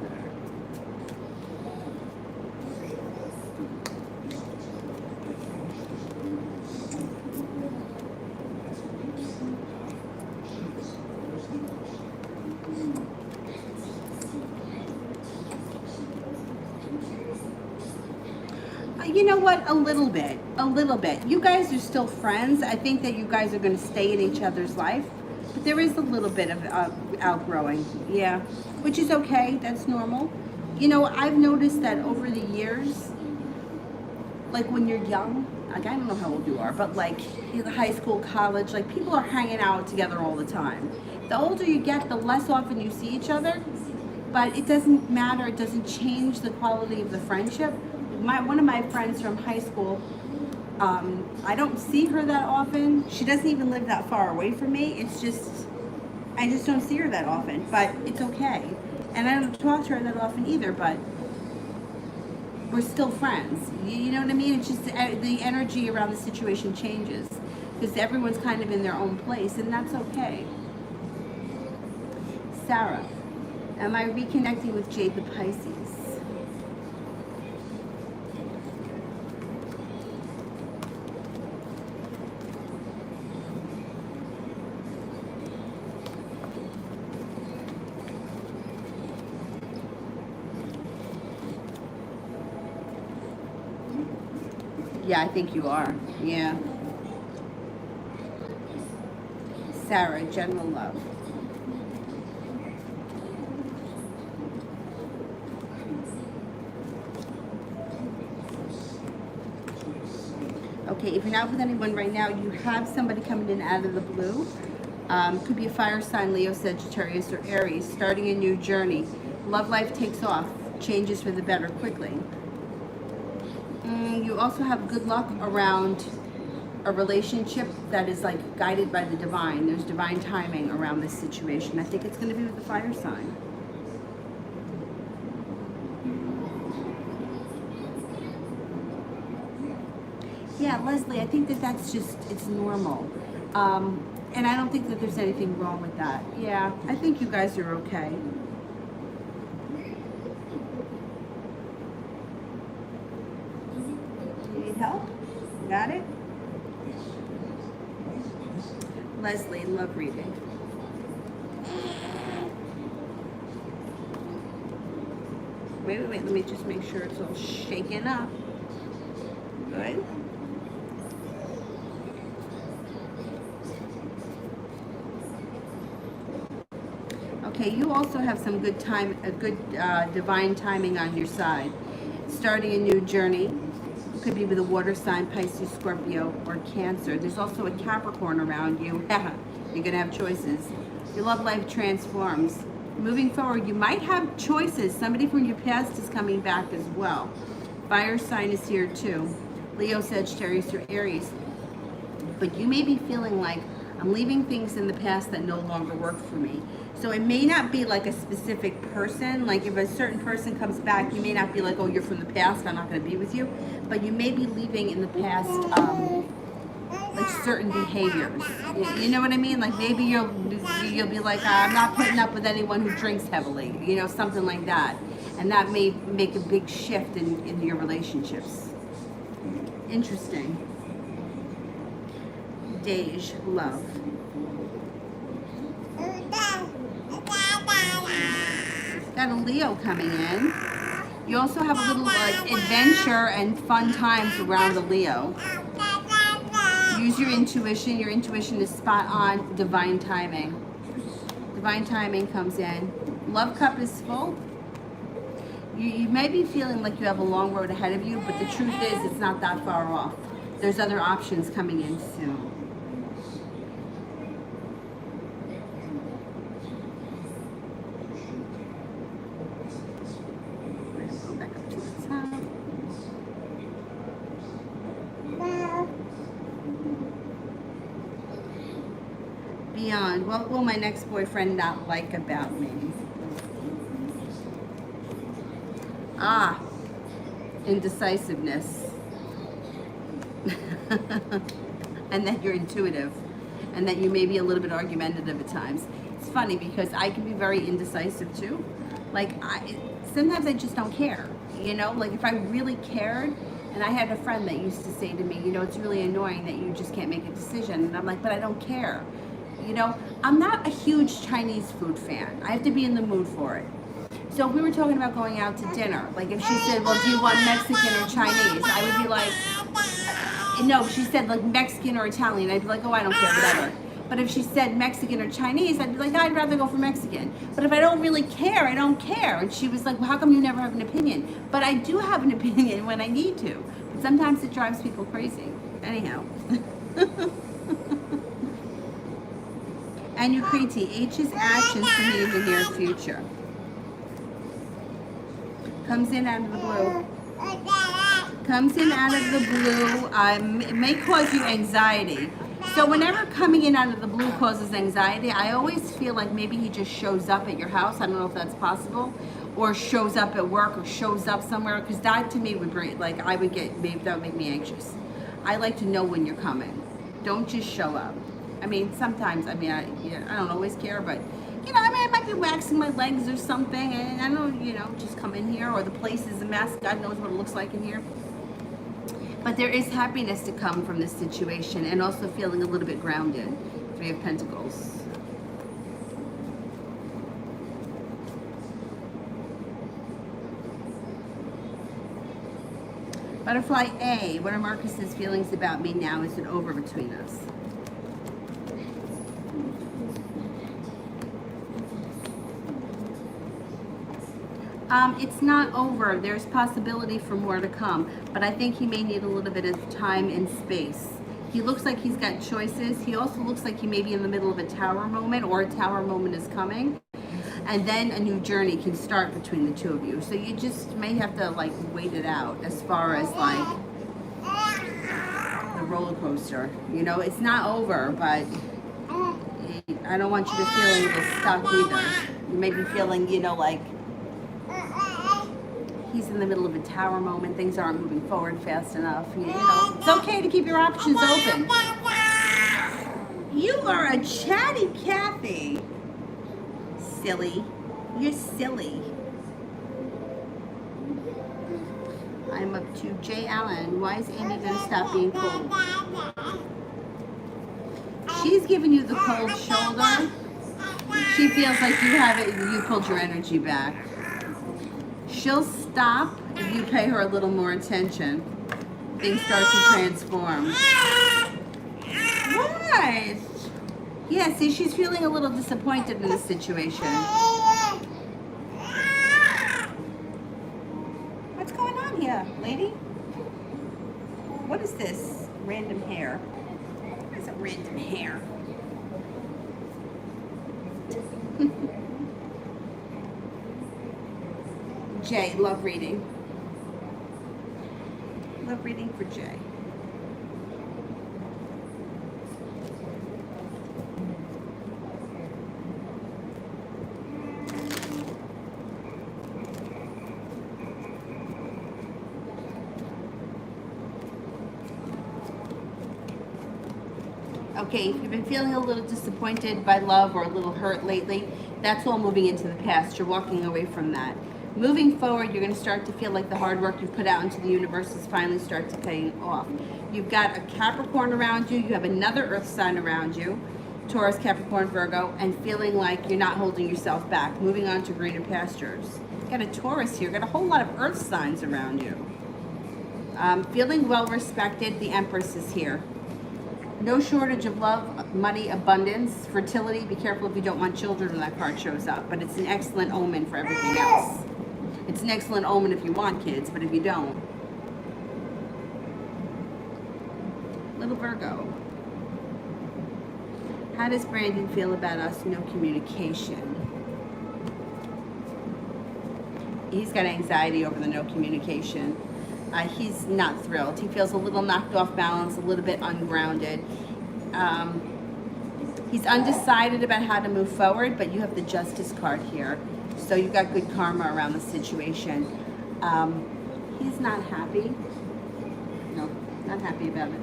You know what? A little bit. You guys are still friends. I think that you guys are going to stay in each other's life. But there is a little bit of outgrowing, yeah, which is okay. That's normal. You know, I've noticed that over the years, like when you're young, like I don't know how old you are, but like in high school, college, like people are hanging out together all the time. The older you get, the less often you see each other, but it doesn't matter. It doesn't change the quality of the friendship. One of my friends from high school, I don't see her that often. She doesn't even live that far away from me. It's just, I just don't see her that often, but it's okay. And I don't talk to her that often either, but we're still friends. You know what I mean? It's just the energy around the situation changes because everyone's kind of in their own place, and that's okay. Sarah, am I reconnecting with Jade the Pisces? Yeah, I think you are. Yeah. Sarah, general love. Okay, if you're not with anyone right now, you have somebody coming in out of the blue. Could be a fire sign, Leo, Sagittarius, or Aries, starting a new journey. Love life takes off, changes for the better quickly. You also have good luck around a relationship that is like guided by the divine. There's divine timing around this situation. I think it's going to be with the fire sign. Yeah, Leslie, I think that that's just, it's normal. And I don't think that there's anything wrong with that. Yeah, I think you guys are okay. You need help? Got it? Leslie, love reading. Wait, let me just make sure it's all shaken up. Good. Okay, you also have some good time, a good divine timing on your side. Starting a new journey. Could be with a water sign, Pisces, Scorpio, or Cancer. There's also a Capricorn around you. You're gonna have choices. Your love life transforms. Moving forward, you might have choices. Somebody from your past is coming back as well. Fire sign is here too. Leo, Sagittarius, or Aries. But you may be feeling like, I'm leaving things in the past that no longer work for me. So it may not be like a specific person. Like if a certain person comes back, you may not be like, oh, you're from the past, I'm not going to be with you. But you may be leaving in the past like certain behaviors. You know what I mean? Like maybe you'll be like, I'm not putting up with anyone who drinks heavily. You know, something like that. And that may make a big shift in your relationships. Interesting. Dej, love. Got a Leo coming in. You also have a little like adventure and fun times around the Leo. Use your intuition. Your intuition is spot on. Divine timing. Divine timing comes in. Love cup is full. You may be feeling like you have a long road ahead of you, but the truth is it's not that far off. There's other options coming in soon. Go back up to the top. Beyond, what will my next boyfriend not like about me? Ah, indecisiveness. And that you're intuitive and that you may be a little bit argumentative at times. It's funny because I can be very indecisive too. Like sometimes I just don't care, you know, like if I really cared. And I had a friend that used to say to me, you know, it's really annoying that you just can't make a decision. And I'm like, but I don't care. You know, I'm not a huge Chinese food fan. I have to be in the mood for it. So if we were talking about going out to dinner, like if she said, well, do you want Mexican or Chinese? I would be like, no, she said like Mexican or Italian. I'd be like, oh, I don't care, whatever. But if she said Mexican or Chinese, I'd be like, I'd rather go for Mexican. But if I don't really care, I don't care. And she was like, well, how come you never have an opinion? But I do have an opinion when I need to. But sometimes it drives people crazy. Anyhow. And Ukriti, H's actions for me in the near future. Comes in out of the blue. Comes in out of the blue. It may cause you anxiety. So whenever coming in out of the blue causes anxiety, I always feel like maybe he just shows up at your house. I don't know if that's possible. Or shows up at work or shows up somewhere. Because that to me would bring, like, maybe that would make me anxious. I like to know when you're coming. Don't just show up. I mean, sometimes, I don't always care, but, I might be waxing my legs or something, and I don't, just come in here, or the place is a mess. God knows what it looks like in here. But there is happiness to come from this situation, and also feeling a little bit grounded. Three of Pentacles. Butterfly A, what are Marcus's feelings about me now? Is it over between us? It's not over. There's possibility for more to come, but I think he may need a little bit of time and space. He looks like he's got choices. He also looks like he may be in the middle of a tower moment, or a tower moment is coming, and then a new journey can start between the two of you. So you just may have to like wait it out as far as like the roller coaster. It's not over, but I don't want you to feel a little stuck either. You may be feeling, like he's in the middle of a tower moment. Things aren't moving forward fast enough. It's okay to keep your options open. You are a chatty Cathy. Silly. You're silly. I'm up to J. Allen. Why is Amy going to stop being cold? She's giving you the cold shoulder. She feels like you pulled your energy back. She'll stop if you pay her a little more attention. Things start to transform. What? Yeah, see, she's feeling a little disappointed in this situation. What's going on here, lady? What is this? Random hair. What is a random hair? Jay, love reading. Love reading for Jay. Okay, if you've been feeling a little disappointed by love or a little hurt lately, that's all moving into the past. You're walking away from that. Moving forward, you're going to start to feel like the hard work you've put out into the universe is finally start to pay off. You've got a Capricorn around you. You have another Earth sign around you. Taurus, Capricorn, Virgo, and feeling like you're not holding yourself back. Moving on to greener pastures. You've got a Taurus here. You've got a whole lot of Earth signs around you. Feeling well respected. The Empress is here. No shortage of love, money, abundance, fertility. Be careful if you don't want children when that card shows up. But it's an excellent omen for everything else. It's an excellent omen if you want kids, but if you don't. Little Virgo. How does Brandon feel about us? No communication. He's got anxiety over the no communication. He's not thrilled. He feels a little knocked off balance, a little bit ungrounded. He's undecided about how to move forward, but you have the Justice card here. So you've got good karma around the situation. He's not happy. No, not happy about it.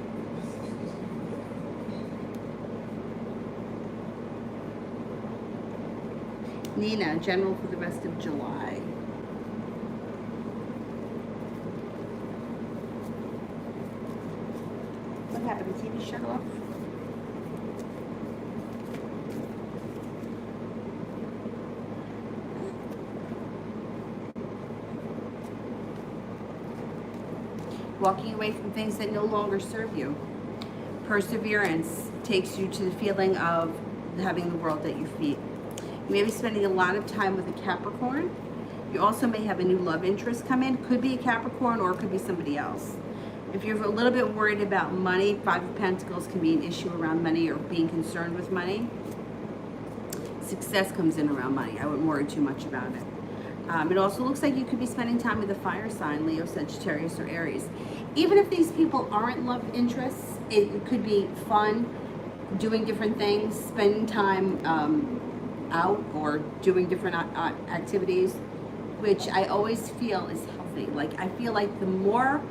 Nina, general for the rest of July. What happened? The TV shut off? Walking away from things that no longer serve you. Perseverance. takes you to the feeling of having the world at your feet. You may be spending a lot of time with a Capricorn. You also may have a new love interest come in. Could be a Capricorn or it could be somebody else. If you're a little bit worried about money, Five of Pentacles can be an issue around money or being concerned with money. Success comes in around money. I wouldn't worry too much about it. It also looks like you could be spending time with a fire sign, Leo, Sagittarius, or Aries. Even if these people aren't love interests, it could be fun, doing different things, spending time out or doing different activities, which I always feel is healthy. Like, I feel like the more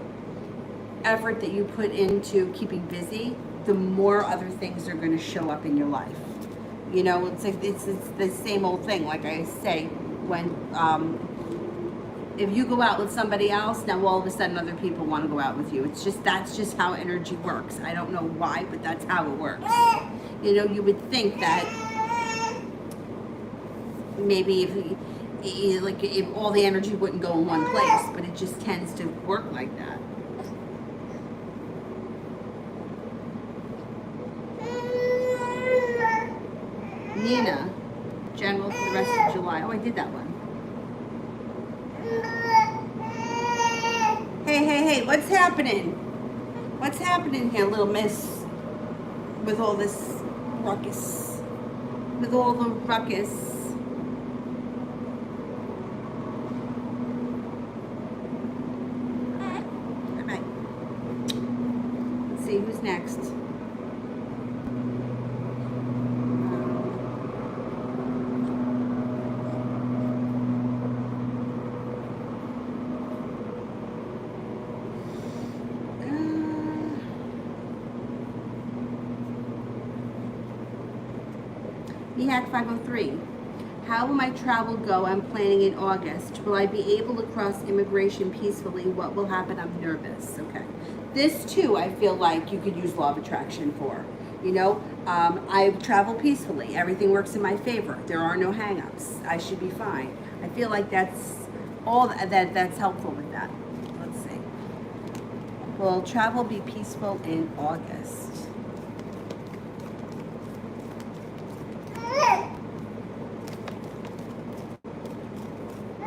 effort that you put into keeping busy, the more other things are going to show up in your life. You know, it's like it's the same old thing. Like I say, when if you go out with somebody else, now all of a sudden other people want to go out with you. That's just how energy works. I don't know why, but that's how it works. You know, you would think that maybe if all the energy wouldn't go in one place, but it just tends to work like that. Nina, general for the rest of July. Oh, I did that one. Hey, what's happening? What's happening here, little miss? With all this ruckus. With all the ruckus. All right. Let's see, who's next? EHAC 503. How will my travel go? I'm planning in August. Will I be able to cross immigration peacefully? What will happen? I'm nervous. Okay. This too, I feel like you could use law of attraction for. You know, I travel peacefully. Everything works in my favor. There are no hang-ups. I should be fine. I feel like that's all that's helpful with that. Let's see. Will travel be peaceful in August?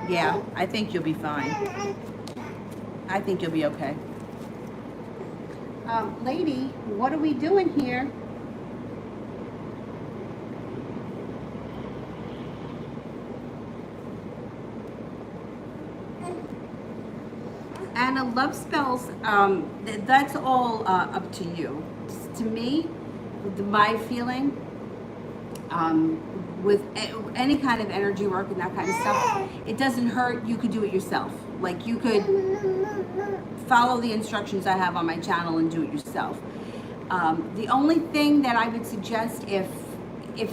Yeah, I think you'll be fine. I think you'll be okay. Lady, what are we doing here? Anna, love spells, that's all up to you. To me, my feeling, with any kind of energy work and that kind of stuff, it doesn't hurt. You could do it yourself. Like, you could follow the instructions I have on my channel and do it yourself. The only thing that I would suggest, if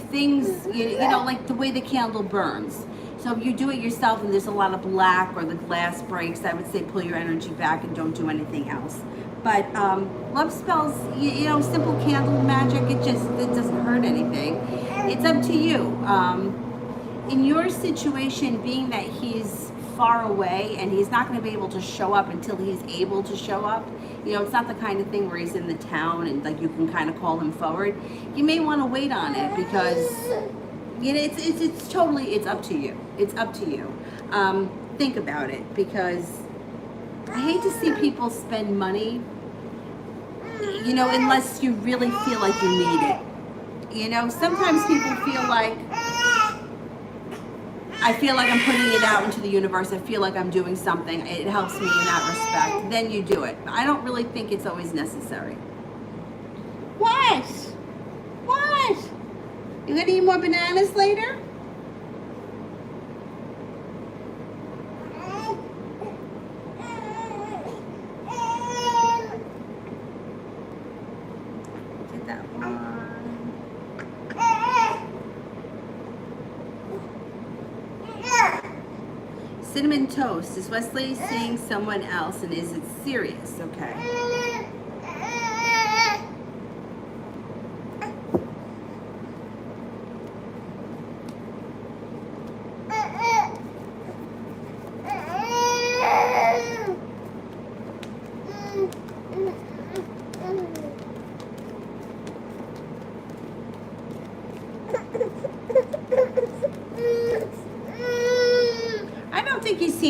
things, you know, like the way the candle burns. So if you do it yourself and there's a lot of black or the glass breaks, I would say pull your energy back and don't do anything else. But love spells, you know, simple candle magic, it doesn't hurt anything. It's up to you. In your situation, being that he's far away and he's not going to be able to show up until he's able to show up, you know, it's not the kind of thing where he's in the town and like you can kind of call him forward. You may want to wait on it because, you know, it's totally, it's up to you. It's up to you. Think about it, because I hate to see people spend money, you know, unless you really feel like you need it. You know, sometimes people feel like, I feel like I'm putting it out into the universe. I feel like I'm doing something. It helps me in that respect. Then you do it. I don't really think it's always necessary. What? What? You gonna eat more bananas later? Did that one. Cinnamon toast. Is Wesley seeing someone else, and is it serious? Okay.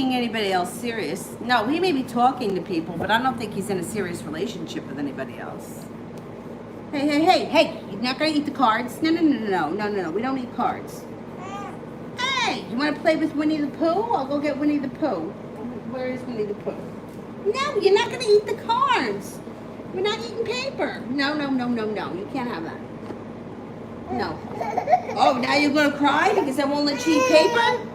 taking anybody else serious. No, he may be talking to people, but I don't think he's in a serious relationship with anybody else. Hey, you're not gonna eat the cards? No, we don't eat cards. Hey, you wanna play with Winnie the Pooh? I'll go get Winnie the Pooh. Where is Winnie the Pooh? No, you're not gonna eat the cards. We're not eating paper. No, you can't have that. No. Oh, now you're gonna cry because I won't let you eat paper?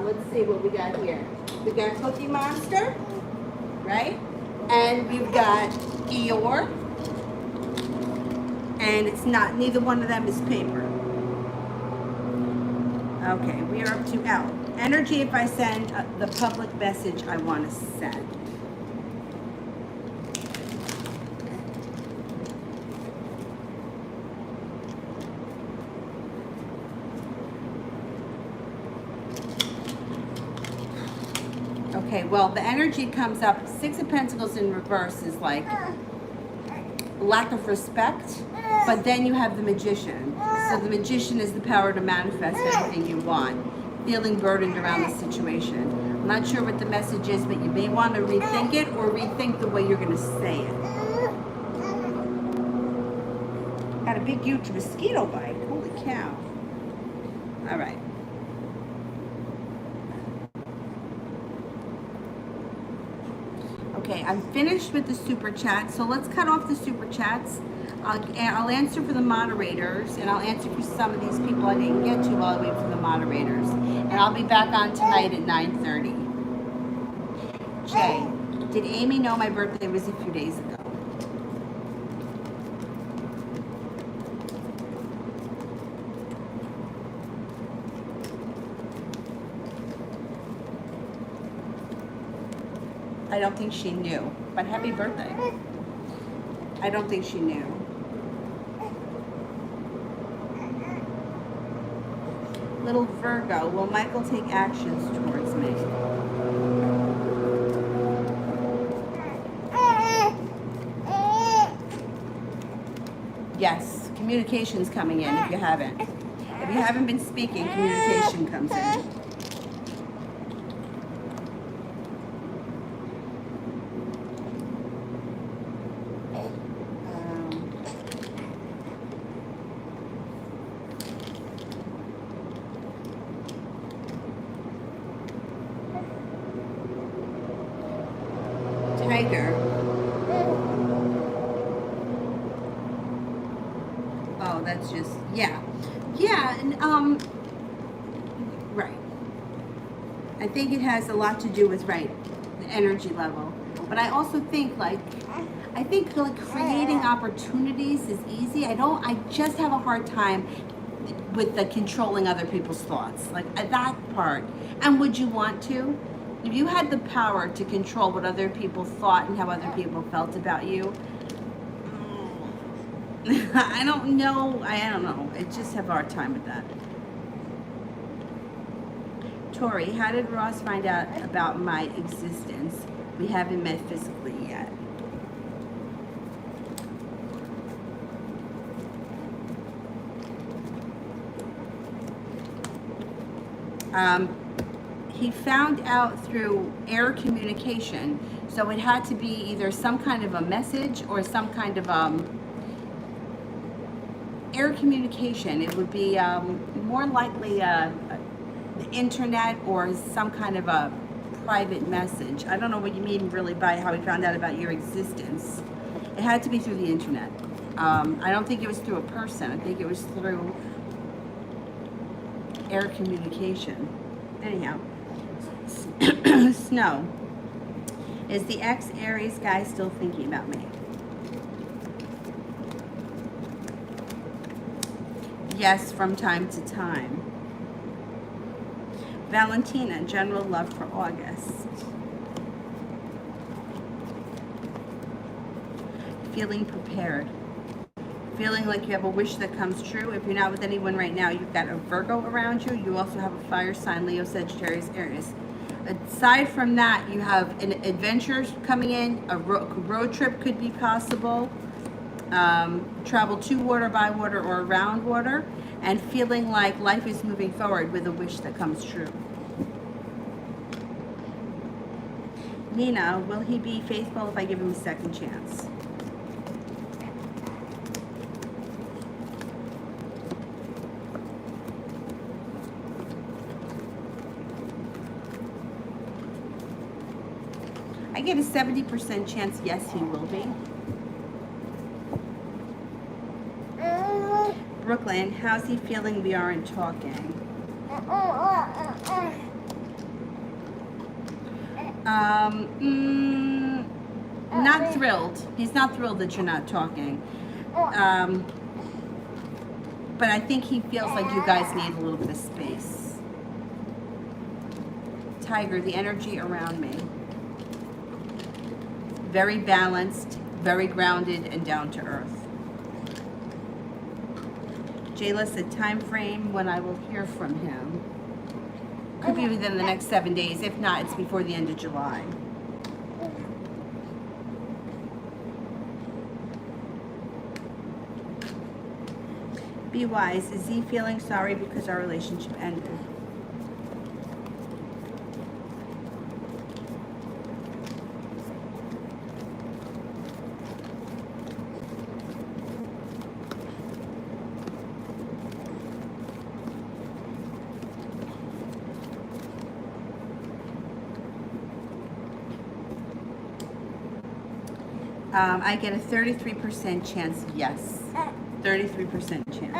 Let's see what we got here. We got Cookie Monster, right? And we've got Eeyore. And it's not, neither one of them is paper. Okay, we are up to L. Energy if I send the public message I want to send. Okay, well, the energy comes up. Six of Pentacles in reverse is like lack of respect, but then you have the Magician. So the Magician is the power to manifest everything you want. Feeling burdened around the situation. I'm not sure what the message is, but you may want to rethink it or rethink the way you're going to say it. Got a big huge mosquito bite. Holy cow. All right. Okay, I'm finished with the super chat, so let's cut off the super chats. I'll answer for the moderators, and I'll answer for some of these people I didn't get to while I wait for the moderators. And I'll be back on tonight at 9:30. Jay, did Amy know my birthday was a few days ago? I don't think she knew, but happy birthday. I don't think she knew. Little Virgo, will Michael take actions towards me? Yes, communication's coming in if you haven't. If you haven't been speaking, communication comes in. Tiger. Oh, that's just, yeah, and right. I think it has a lot to do with, right, the energy level. But I also think like creating opportunities is easy. I just have a hard time with the controlling other people's thoughts, like that part. And would you want to? If you had the power to control what other people thought and how other people felt about you, I don't know. I just have a hard time with that. Tori, how did Ross find out about my existence? We haven't met physically yet. He found out through air communication, so it had to be either some kind of a message or some kind of air communication. It would be more likely the internet or some kind of a private message. I don't know what you mean really by how he found out about your existence. It had to be through the internet. I don't think it was through a person. I think it was through air communication. Anyhow. Snow. Is the ex-Aries guy still thinking about me? Yes, from time to time. Valentina, general love for August. Feeling prepared. Feeling like you have a wish that comes true. If you're not with anyone right now, you've got a Virgo around you. You also have a fire sign, Leo, Sagittarius, Aries. Aside from that, you have an adventure coming in. A road trip could be possible. Travel to water, by water, or around water. and feeling like life is moving forward with a wish that comes true. Nina, will he be faithful if I give him a second chance? I get a 70% chance, yes, he will be. Brooklyn, how's he feeling we aren't talking? Not thrilled. He's not thrilled that you're not talking. But I think he feels like you guys need a little bit of space. Tiger, the energy around me. Very balanced, very grounded, and down to earth. Jayla said time frame when I will hear from him. Could be within the next 7 days. If not, it's before the end of July. Be wise. Is he feeling sorry because our relationship ended? I get a 33% chance, yes. 33% chance.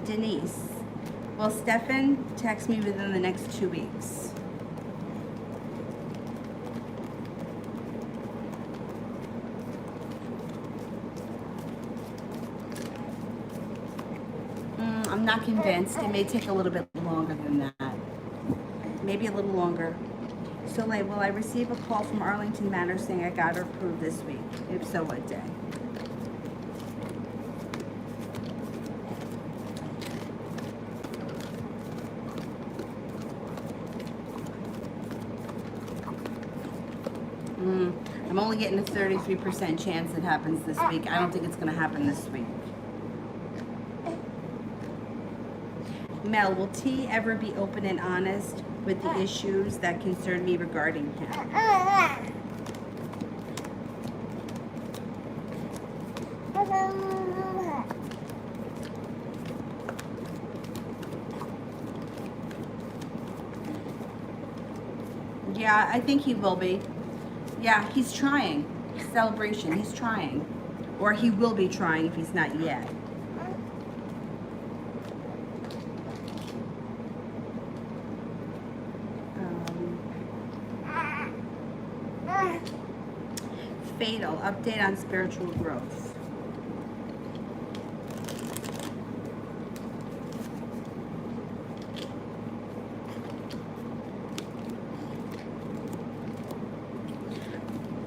Denise, will Stefan text me within the next 2 weeks? I'm not convinced. It may take a little bit longer than that. Maybe a little longer. Soleil, will I receive a call from Arlington Manor saying I got her approved this week? If so, what day? I'm only getting a 33% chance it happens this week. I don't think it's going to happen this week. Mel, will T ever be open and honest with the issues that concern me regarding him? Yeah, I think he will be. Yeah, he's trying. Celebration, he's trying. Or he will be trying if he's not yet. Fatal, update on spiritual growth.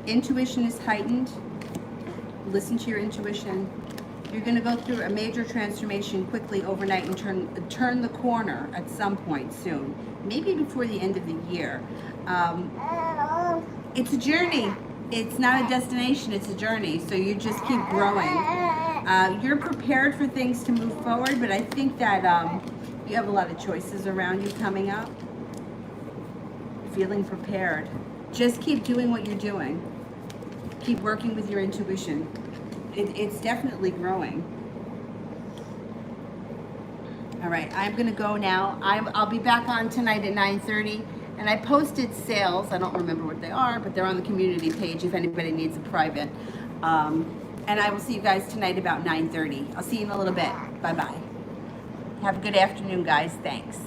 Intuition is heightened. Listen to your intuition. You're going to go through a major transformation quickly overnight and turn the corner at some point soon. Maybe before the end of the year. It's a journey. It's not a destination, it's a journey. So you just keep growing. You're prepared for things to move forward, but I think that you have a lot of choices around you coming up. Feeling prepared. Just keep doing what you're doing. Keep working with your intuition. It's definitely growing. All right, I'm gonna go now. I'll be back on tonight at 9:30. And I posted sales. I don't remember what they are, but they're on the community page if anybody needs a private. And I will see you guys tonight about 9:30. I'll see you in a little bit. Bye-bye. Have a good afternoon, guys. Thanks.